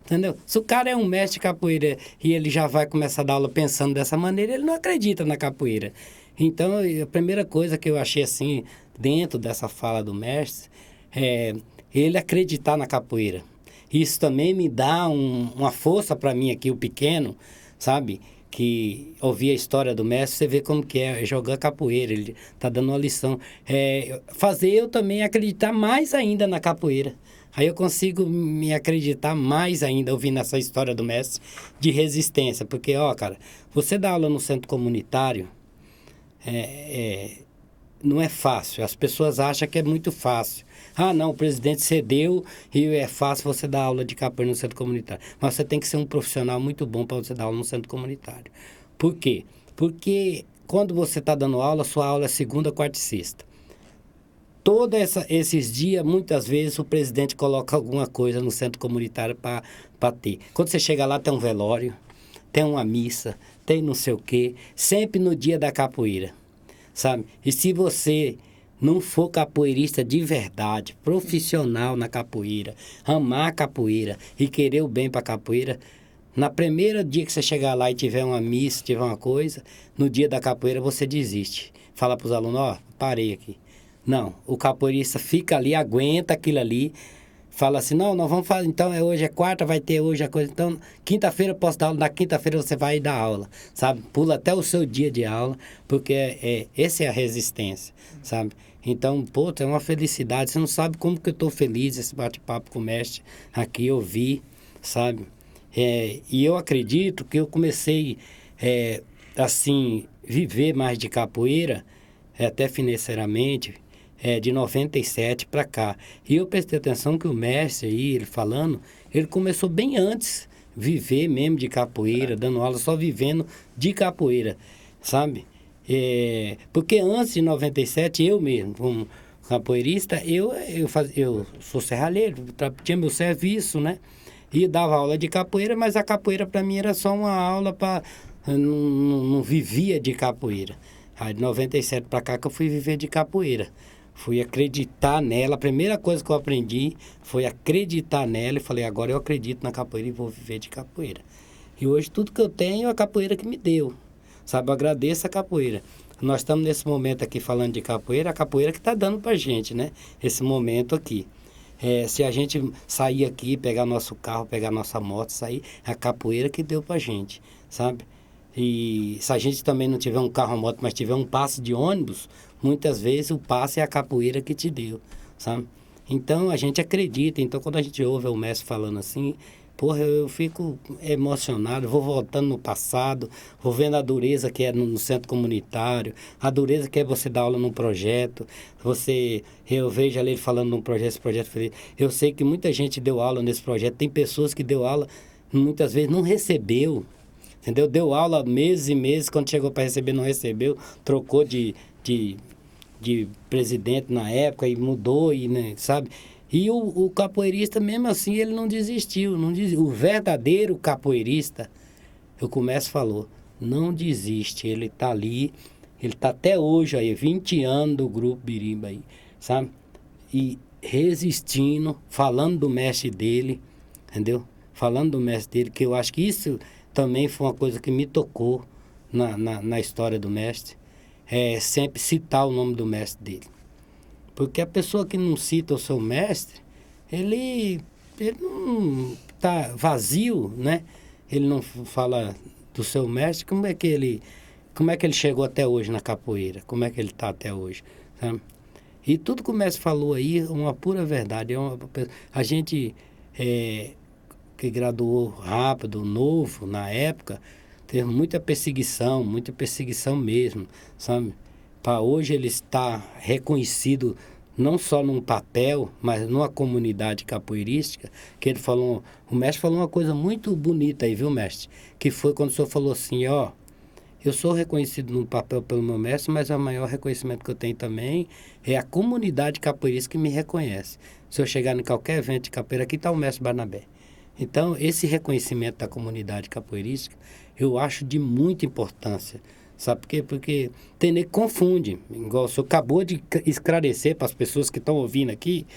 Entendeu? Se o cara é um mestre de capoeira e ele já vai começar a dar aula pensando dessa maneira, ele não acredita na capoeira. Então, a primeira coisa que eu achei assim, dentro dessa fala do mestre, é ele acreditar na capoeira. Isso também me dá uma força para mim aqui, o pequeno, sabe? Que ouvir a história do mestre, você vê como que é jogar capoeira, ele está dando uma lição. Fazer eu também acreditar mais ainda na capoeira. Aí eu consigo me acreditar mais ainda ouvindo essa história do mestre de resistência. Porque, cara, você dá aula no centro comunitário, não é fácil. As pessoas acham que é muito fácil. Não, o presidente cedeu e é fácil você dar aula de capoeira no centro comunitário. Mas você tem que ser um profissional muito bom para você dar aula no centro comunitário. Por quê? Porque quando você está dando aula, sua aula é segunda, quarta e sexta. Todos esses dias, muitas vezes, o presidente coloca alguma coisa no centro comunitário para ter. Quando você chega lá, tem um velório, tem uma missa, tem não sei o quê, sempre no dia da capoeira, sabe? E se você não for capoeirista de verdade, profissional na capoeira, amar a capoeira e querer o bem para a capoeira, Na primeira dia que você chegar lá e tiver uma missa, tiver uma coisa, no dia da capoeira você desiste. Fala para os alunos, ó, parei aqui. Não, o capoeirista fica ali, aguenta aquilo ali, fala assim, não, nós vamos fazer, então hoje é quarta, vai ter hoje a coisa, então quinta-feira eu posso dar aula, na quinta-feira você vai dar aula, sabe? Pula até o seu dia de aula, porque essa é a resistência, sabe? Então, pô, é uma felicidade, você não sabe como que eu estou feliz, esse bate-papo com o mestre aqui, eu vi, sabe? E eu acredito que eu comecei, assim, viver mais de capoeira, até financeiramente, de 97 para cá. E eu prestei atenção que o mestre aí, ele falando, ele começou bem antes, viver mesmo de capoeira, dando aula, só vivendo de capoeira, sabe? Porque antes de 97, eu mesmo, como capoeirista, eu sou serralheiro, tinha meu serviço, né? E dava aula de capoeira, mas a capoeira para mim era só uma aula para... Não vivia de capoeira. Aí de 97 para cá que eu fui viver de capoeira. Fui acreditar nela. A primeira coisa que eu aprendi foi acreditar nela. E falei, agora eu acredito na capoeira e vou viver de capoeira. E hoje tudo que eu tenho é a capoeira que me deu. Sabe, eu agradeço a capoeira. Nós estamos nesse momento aqui falando de capoeira, a capoeira que está dando para a gente, né? Esse momento aqui. Se a gente sair aqui, pegar nosso carro, pegar nossa moto, sair, é a capoeira que deu pra gente, sabe? E se a gente também não tiver um carro ou moto, mas tiver um passe de ônibus, muitas vezes o passe é a capoeira que te deu, sabe? Então a gente acredita, então quando a gente ouve o mestre falando assim, porra, eu fico emocionado, vou voltando no passado, vou vendo a dureza que é no centro comunitário, a dureza que é você dar aula num projeto, eu vejo ali ele falando num projeto, esse projeto, eu sei que muita gente deu aula nesse projeto, tem pessoas que deu aula, muitas vezes não recebeu, entendeu? Deu aula meses e meses, quando chegou para receber não recebeu, trocou de presidente na época e mudou, e, né, sabe? E o capoeirista, mesmo assim, ele não desistiu, O verdadeiro capoeirista, o comércio falou, não desiste. Ele está ali, ele está até hoje aí, 20 anos do Grupo Birimba aí, sabe? E resistindo, falando do mestre dele, entendeu? Falando do mestre dele, que eu acho que isso também foi uma coisa que me tocou na história do mestre. Sempre citar o nome do mestre dele. Porque a pessoa que não cita o seu mestre, ele não está vazio, né? Ele não fala do seu mestre, como é que ele chegou até hoje na capoeira? Como é que ele está até hoje? Sabe? E tudo que o mestre falou aí é uma pura verdade. A gente que graduou rápido, novo, na época, teve muita perseguição mesmo, sabe? Para hoje ele está reconhecido não só num papel, mas numa comunidade capoeirística, que ele falou, o mestre falou uma coisa muito bonita aí, viu, mestre? Que foi quando o senhor falou assim, ó, eu sou reconhecido no papel pelo meu mestre, mas o maior reconhecimento que eu tenho também é a comunidade capoeirista que me reconhece. Se eu chegar em qualquer evento de capoeira, aqui está o mestre Barnabé. Então, esse reconhecimento da comunidade capoeirística, eu acho de muita importância. Sabe por quê? Porque tem nem que confunde. Igual o senhor acabou de esclarecer para as pessoas que estão ouvindo aqui,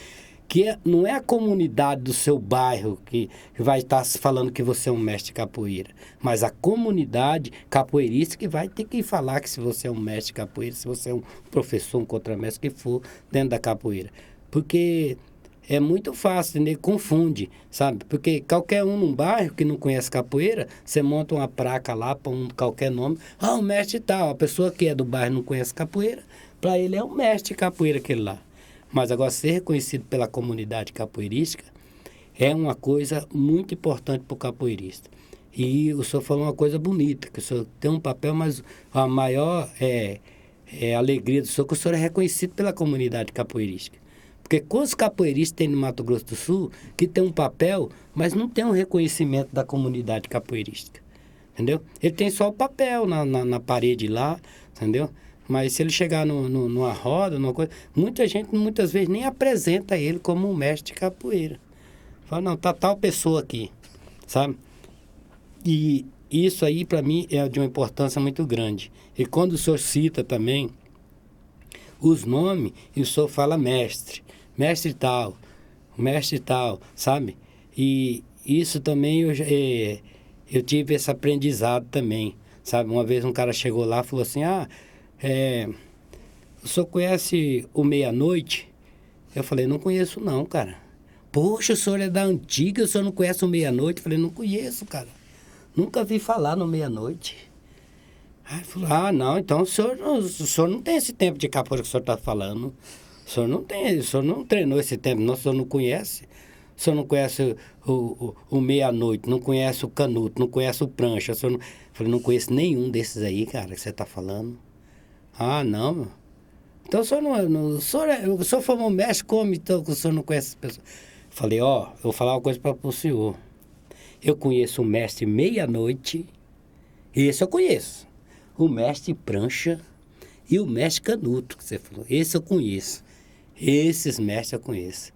que não é a comunidade do seu bairro que vai estar falando que você é um mestre capoeira, mas a comunidade capoeirista que vai ter que falar que se você é um mestre capoeira, se você é um professor, um contramestre, que for dentro da capoeira. Porque é muito fácil, né? Confunde, sabe? Porque qualquer um num bairro que não conhece capoeira, você monta uma placa lá para qualquer nome. Ah, o mestre tal. A pessoa que é do bairro não conhece capoeira, para ele é um mestre capoeira aquele lá. Mas agora ser reconhecido pela comunidade capoeirística é uma coisa muito importante para o capoeirista. E o senhor falou uma coisa bonita, que o senhor tem um papel, mas a maior alegria do senhor que o senhor é reconhecido pela comunidade capoeirística. Porque quantos capoeiristas tem no Mato Grosso do Sul que tem um papel, mas não tem um reconhecimento da comunidade capoeirística, entendeu? Ele tem só o papel na parede lá, entendeu? Mas se ele chegar numa roda, numa coisa, muita gente muitas vezes nem apresenta ele como um mestre de capoeira. Fala, não, tá tal pessoa aqui, sabe? E isso aí para mim é de uma importância muito grande. E quando o senhor cita também os nomes, e o senhor fala mestre tal, sabe? E isso também eu tive esse aprendizado também, sabe? Uma vez um cara chegou lá e falou assim, o senhor conhece o Meia-Noite? Eu falei, não conheço não, cara. Poxa, o senhor é da antiga, o senhor não conhece o Meia-Noite? Eu falei, não conheço, cara. Nunca vi falar no Meia-Noite. Aí ele falou, não, então o senhor não tem esse tempo de capoeira que o senhor está falando. O senhor não treinou esse tempo, não, o senhor não conhece. O senhor não conhece o Meia-Noite, não conhece o Canuto, não conhece o Prancha. Eu falei, não conheço nenhum desses aí, cara, que você está falando. Não. Então o senhor formou mestre como, então, que o senhor não conhece as pessoas? Falei, eu vou falar uma coisa para o senhor. Eu conheço o mestre Meia-Noite, esse eu conheço. O mestre Prancha e o mestre Canuto, que você falou. Esse eu conheço. Esses mestres eu conheço.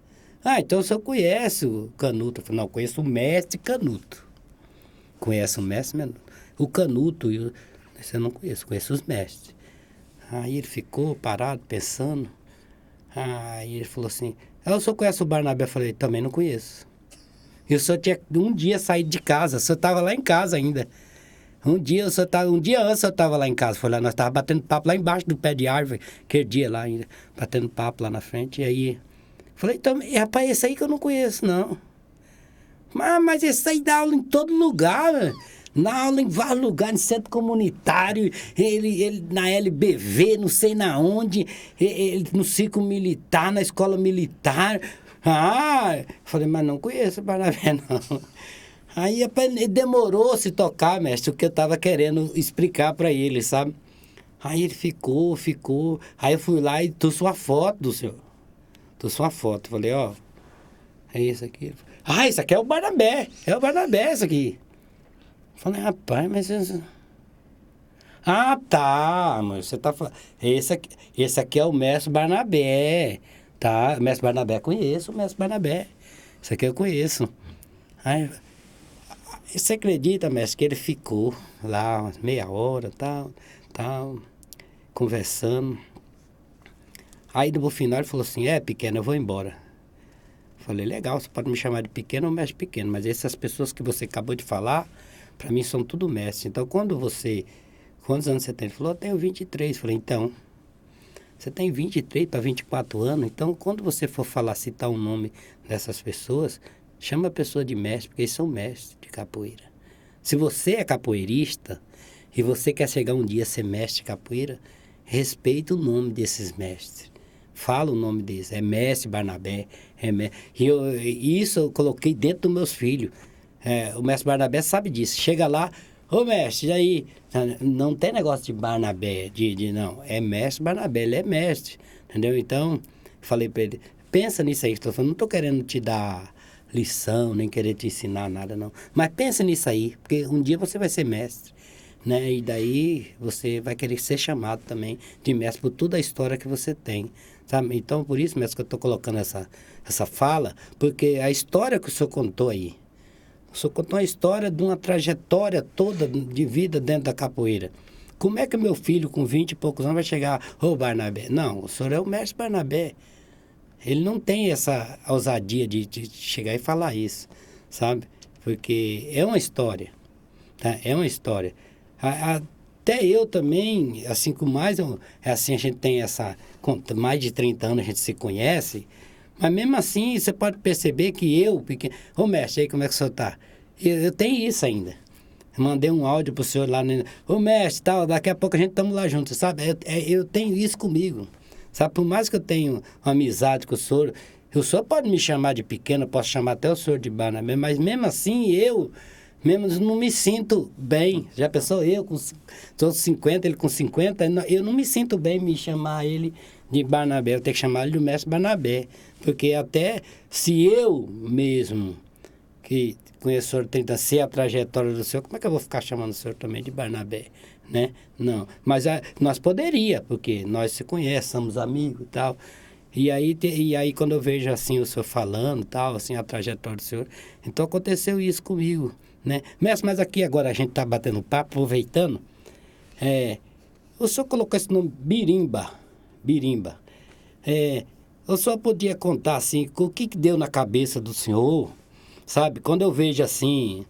Então o senhor conhece o Canuto? Eu falei, não, eu conheço o mestre Canuto. Conhece o mestre Canuto. O Canuto, esse eu não conheço os mestres. Aí ele ficou parado, pensando. Aí ele falou assim, o senhor conhece o Barnabé? Eu falei, também não conheço. E o senhor tinha um dia saído de casa, o senhor estava lá em casa ainda. Um dia antes eu estava lá em casa, foi lá, nós estávamos batendo papo lá embaixo do pé de árvore, aquele dia lá ainda, batendo papo lá na frente, e aí, falei, então, rapaz, esse aí que eu não conheço, não. Mas esse aí dá aula em todo lugar, né? Dá aula em vários lugares, em centro comunitário, ele na LBV, não sei na onde, ele no ciclo militar, na escola militar. Falei, mas não conheço o Barnabé, não. Aí demorou a se tocar, mestre, o que eu estava querendo explicar para ele, sabe? Aí ele ficou. Aí eu fui lá e trouxe uma foto do senhor. Trouxe uma foto. Falei, é isso aqui. Isso aqui é o Barnabé. É o Barnabé, isso aqui. Falei, rapaz, mas... tá, mas você tá falando... Esse aqui é o mestre Barnabé. Tá, o mestre Barnabé, conheço o mestre Barnabé. Esse aqui eu conheço. Aí... Você acredita, mestre, que ele ficou lá umas meia hora, tal, conversando. Aí no final ele falou assim, pequeno, eu vou embora. Falei, legal, você pode me chamar de pequeno ou mestre pequeno, mas essas pessoas que você acabou de falar, para mim são tudo mestre. Então quantos anos você tem? Ele falou, eu tenho 23. Falei, então, você tem 23 para 24 anos, então quando você for citar o nome dessas pessoas, chama a pessoa de mestre, porque eles são mestres de capoeira. Se você é capoeirista e você quer chegar um dia a ser mestre de capoeira, respeita o nome desses mestres. Fala o nome deles. É mestre Barnabé. Isso eu coloquei dentro dos meus filhos. O mestre Barnabé sabe disso. Chega lá, mestre, e aí? Não tem negócio de Barnabé, não. É mestre Barnabé, ele é mestre. Entendeu? Então, falei para ele, pensa nisso aí. Não estou querendo te dar lição, nem querer te ensinar nada, não. Mas pensa nisso aí, porque um dia você vai ser mestre, né? E daí você vai querer ser chamado também de mestre por toda a história que você tem, sabe? Então, por isso, mestre, que eu estou colocando essa fala, porque a história que o senhor contou aí, o senhor contou a história de uma trajetória toda de vida dentro da capoeira. Como é que meu filho, com 20 e poucos anos, vai chegar, Barnabé? Não, o senhor é o mestre Barnabé. Ele não tem essa ousadia de chegar e falar isso, sabe? Porque é uma história, tá? É uma história. Até eu também, assim, a gente tem com mais de 30 anos a gente se conhece, mas mesmo assim você pode perceber que pequeno... mestre, aí como é que o senhor está? Eu tenho isso ainda. Mandei um áudio pro senhor lá, mestre, tal, daqui a pouco a gente estamos lá juntos, sabe? Eu tenho isso comigo. Sabe, por mais que eu tenha uma amizade com o senhor pode me chamar de pequeno, posso chamar até o senhor de Barnabé, mas mesmo assim eu não me sinto bem. Já pensou, eu com 50, ele com 50, eu não me sinto bem me chamar ele de Barnabé, eu tenho que chamar ele de mestre Barnabé, porque até se eu mesmo, que conheço o senhor, tenta ser a trajetória do senhor, como é que eu vou ficar chamando o senhor também de Barnabé? Né? Não, mas nós poderia, porque nós se conhecemos, somos amigos e tal. E aí quando eu vejo assim o senhor falando, tal, assim, a trajetória do senhor, então aconteceu isso comigo, né? Mas aqui agora a gente está batendo papo, aproveitando, o senhor colocou esse nome Birimba. O senhor podia contar assim, o que deu na cabeça do senhor, sabe? Quando eu vejo assim,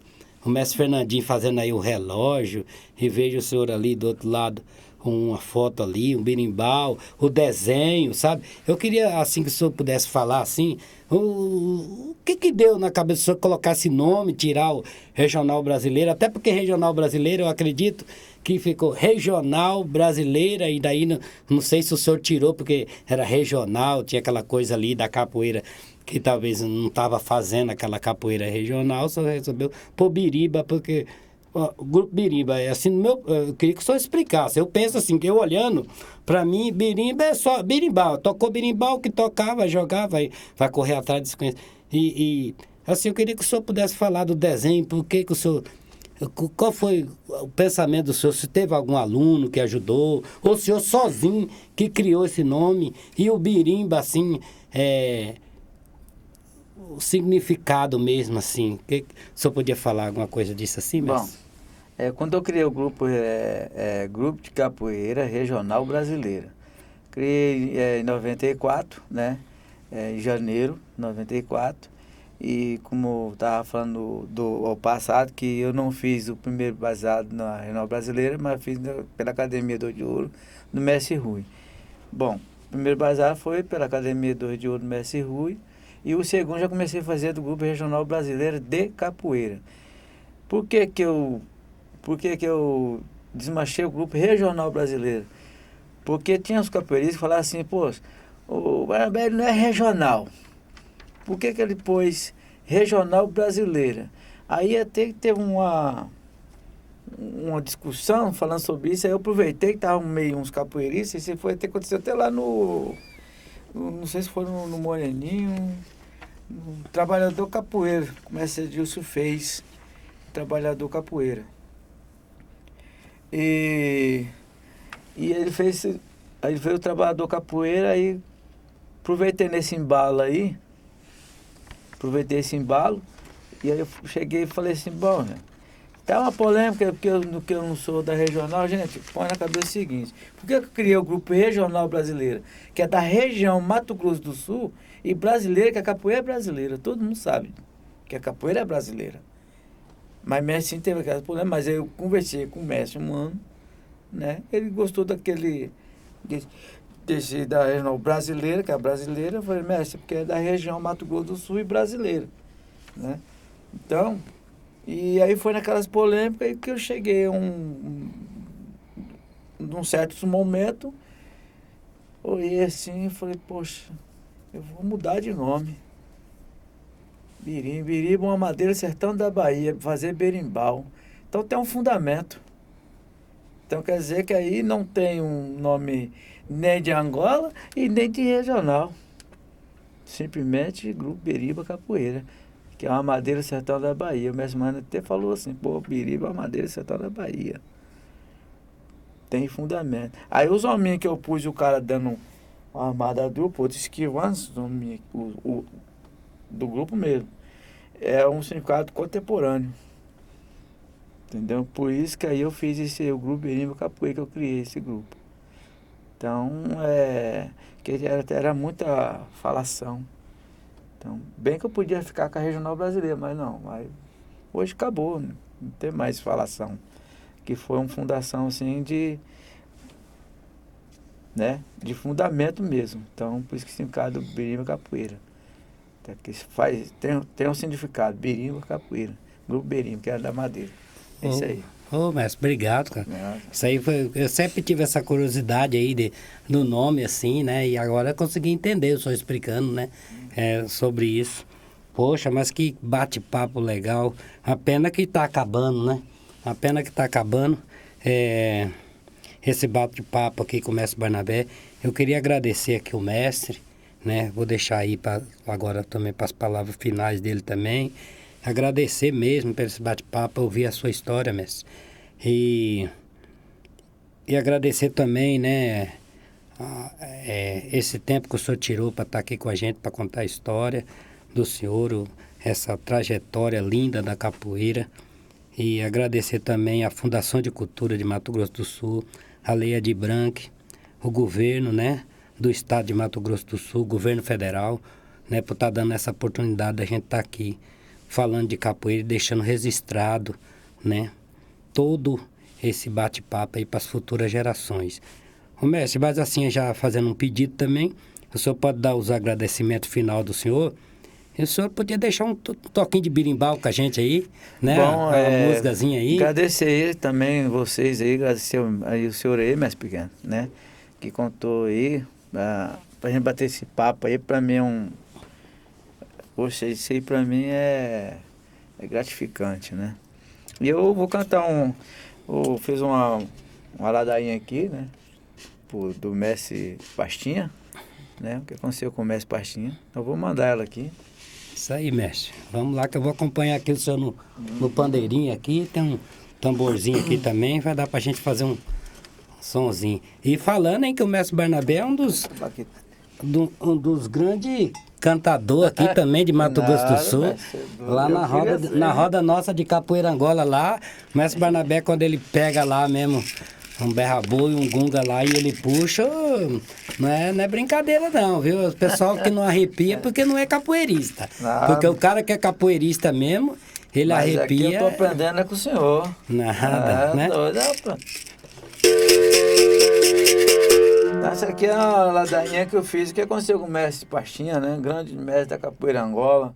o mestre Fernandinho fazendo aí o relógio, e vejo o senhor ali do outro lado, uma foto ali, um berimbau, o desenho, sabe? Eu queria, assim, que o senhor pudesse falar, assim, o que deu na cabeça do senhor colocar esse nome, tirar o Regional Brasileiro, até porque Regional Brasileiro, eu acredito que ficou Regional Brasileira, e daí não sei se o senhor tirou, porque era regional, tinha aquela coisa ali da capoeira, que talvez não estava fazendo aquela capoeira regional, só resolveu pôr Biriba, porque o grupo Biriba é assim, eu queria que o senhor explicasse. Eu penso assim, que eu olhando, para mim, Biriba é só berimbau. Tocou berimbau, que tocava, jogava, vai correr atrás disso. Assim, eu queria que o senhor pudesse falar do desenho, por que o senhor... Qual foi o pensamento do senhor? Se teve algum aluno que ajudou, ou o senhor sozinho que criou esse nome, e o Birimba, assim, o significado mesmo, assim. O senhor podia falar alguma coisa disso assim, mestre? Bom, quando eu criei o grupo, Grupo de Capoeira Regional Brasileira, criei em 94, né? Em janeiro de 94. E como eu estava falando ao passado, que eu não fiz o primeiro baseado na Regional Brasileira, mas fiz pela Academia do de Ouro do Mestre Rui. Bom, o primeiro baseado foi pela Academia do de Ouro do Mestre Rui, e o segundo já comecei a fazer do Grupo Regional Brasileiro de Capoeira. Por que que eu desmanchei o Grupo Regional Brasileiro? Porque tinha os capoeiristas que falavam assim, pô, o Guanabara não é regional. Por que ele pôs Regional Brasileira? Aí até que teve uma discussão falando sobre isso, aí eu aproveitei que estavam meio uns capoeiristas, isso foi até aconteceu até lá não sei se foi no Moreninho, no Trabalhador Capoeira, como esse Edilson fez, Trabalhador Capoeira. E ele fez o Trabalhador Capoeira, aí aproveitei esse embalo, e aí eu cheguei e falei assim, bom, né, tá uma polêmica, porque eu não sou da regional, gente, põe na cabeça o seguinte, por que eu criei o Grupo Regional Brasileiro, que é da região Mato Grosso do Sul, e brasileira, que a capoeira é brasileira, todo mundo sabe que a capoeira é brasileira. Mas mestre sim teve aquela polêmica, mas eu conversei com o mestre um ano, né, ele gostou da regional brasileira, que é a brasileira, eu falei, mestre, porque é da região Mato Grosso do Sul e brasileira, né? Então, e aí foi naquelas polêmicas que eu cheguei num certo momento, olhei assim e falei, poxa, eu vou mudar de nome. Biriba, uma madeira sertão da Bahia, fazer berimbau. Então tem um fundamento. Então quer dizer que aí não tem um nome nem de Angola e nem de regional. Simplesmente Grupo Biriba Capoeira, que é uma madeira sertão da Bahia. O mestre Mano até falou assim, pô, Biriba é uma madeira sertão da Bahia. Tem fundamento. Aí os hominhos que eu pus, o cara dando uma armada dupla, outro esquivando, do grupo mesmo. É um significado contemporâneo. Entendeu? Por isso que aí eu fiz o Grupo Biriba Capoeira, que eu criei esse grupo. Então, que era muita falação. Então, bem que eu podia ficar com a Regional Brasileira, mas não. Hoje acabou, né? Não tem mais falação. Que foi uma fundação, assim, de fundamento mesmo. Então, por isso que o significado do Biriba Capoeira. Que tem um significado, Biriba Capoeira. Grupo Biriba, que era da madeira. É isso aí. Mestre, obrigado, cara. Isso aí eu sempre tive essa curiosidade aí do nome, assim, né? E agora eu consegui entender, eu só explicando, né? Sobre isso. Poxa, mas que bate-papo legal. A pena que tá acabando, né? A pena que tá acabando. Esse bate-papo aqui com o mestre Barnabé. Eu queria agradecer aqui o mestre, né? Vou deixar aí agora também para as palavras finais dele também. Agradecer mesmo por esse bate-papo, ouvir a sua história, mestre. E agradecer também, né, esse tempo que o senhor tirou para estar aqui com a gente, para contar a história do senhor, essa trajetória linda da capoeira. E agradecer também a Fundação de Cultura de Mato Grosso do Sul, a Lei Aldir Blanc, o governo, né, do estado de Mato Grosso do Sul, o governo federal, né, por estar dando essa oportunidade da gente estar aqui falando de capoeira e deixando registrado, né, todo esse bate-papo aí para as futuras gerações. Ô mestre, mas assim, já fazendo um pedido também, o senhor pode dar os agradecimentos final do senhor? E o senhor podia deixar um toquinho de birimbau com a gente aí, né? Bom, Uma musicazinha aí. agradecer aí também vocês aí, agradecer aí o senhor aí, mestre Pequeno, né? Que contou aí, pra gente bater esse papo aí, pra mim é um... Poxa, isso aí pra mim é gratificante, né? E eu vou cantar eu fiz uma ladainha aqui, né? Do mestre Pastinha, né? O que aconteceu com o mestre Pastinha. Eu vou mandar ela aqui. Isso aí, mestre. Vamos lá que eu vou acompanhar aqui o senhor no pandeirinho aqui. Tem um tamborzinho aqui também. Vai dar pra gente fazer um sonzinho. E falando, hein, que o mestre Barnabé é um dos grandes cantadores aqui também de Mato Grosso do Sul. Lá na roda nossa de Capoeira Angola lá, o mestre Barnabé, quando ele pega lá mesmo um berra-boi, um gunga lá e ele puxa, não é brincadeira não, viu? O pessoal que não arrepia porque não é capoeirista. Nada. Porque o cara que é capoeirista mesmo, ele Mas arrepia. aqui eu tô aprendendo é com o senhor. Nada, né? Doido, rapaz. Essa aqui é uma ladainha que eu fiz, que aconteceu com o mestre Pastinha, né? Grande mestre da Capoeira Angola.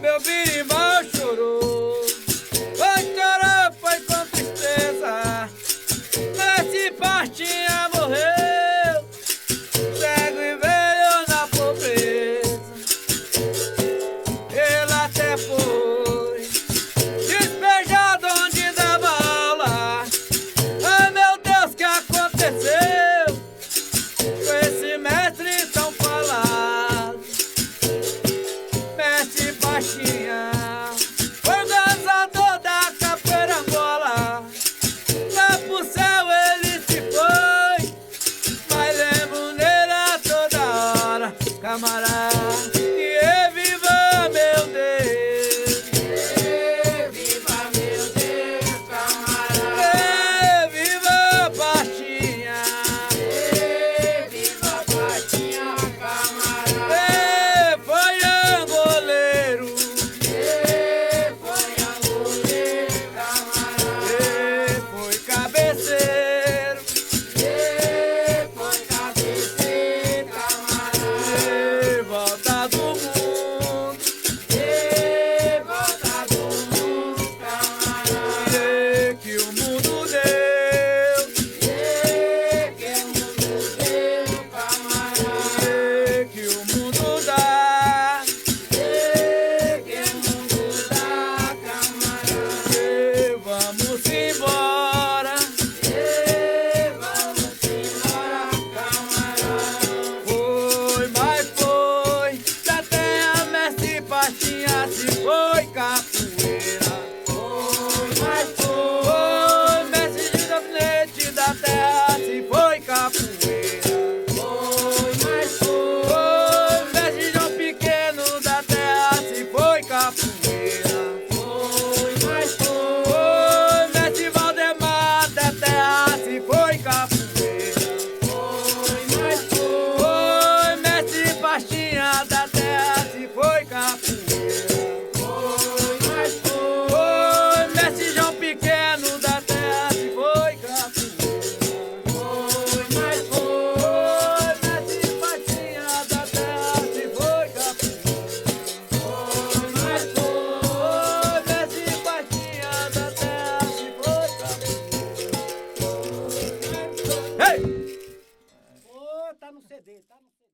Meu birimbau chorou, foi com tristeza. Mestre Pastinha morreu, cego e velho na pobreza. Ele até foi despejado onde dava aula. Ai meu Deus, que aconteceu com esse mestre tão falado? Mestre Pastinha foi organizador da Capoeira Angola. Lá pro céu ele se foi, mas lembro nele a toda hora. Camarada, e viva meu Deus, e viva meu Deus, camarada, e viva Pastinha, e viva Pastinha, camarada, e foi angoleiro, camarada, e foi cabeceiro, camarada, e volta do mundo, camarada, e que o mundo deu, camarada, e que o mundo dá, camarada, e vamos embora, camarada. Foi, mas foi, da terra mestre Pastinha se foi capoeira. Foi, mas foi, mestre de gabinete da terra se foi capoeira. Foi, mas foi, mestre João Pequeno da terra se foi capoeira. Foi, mas foi, mestre Valdemar da terra se foi capoeira. Foi, mas foi, mestre Pastinha da terra se foi capoeira. Foi, mas foi, mestre João Pequeno da terra se foi capoeira. Foi, mas foi, mestre Pastinha da terra se foi capoeira. Foi, mas foi, mestre Pastinha da terra se foi capoeira. Ei! Ô, tá no CD, tá no CD.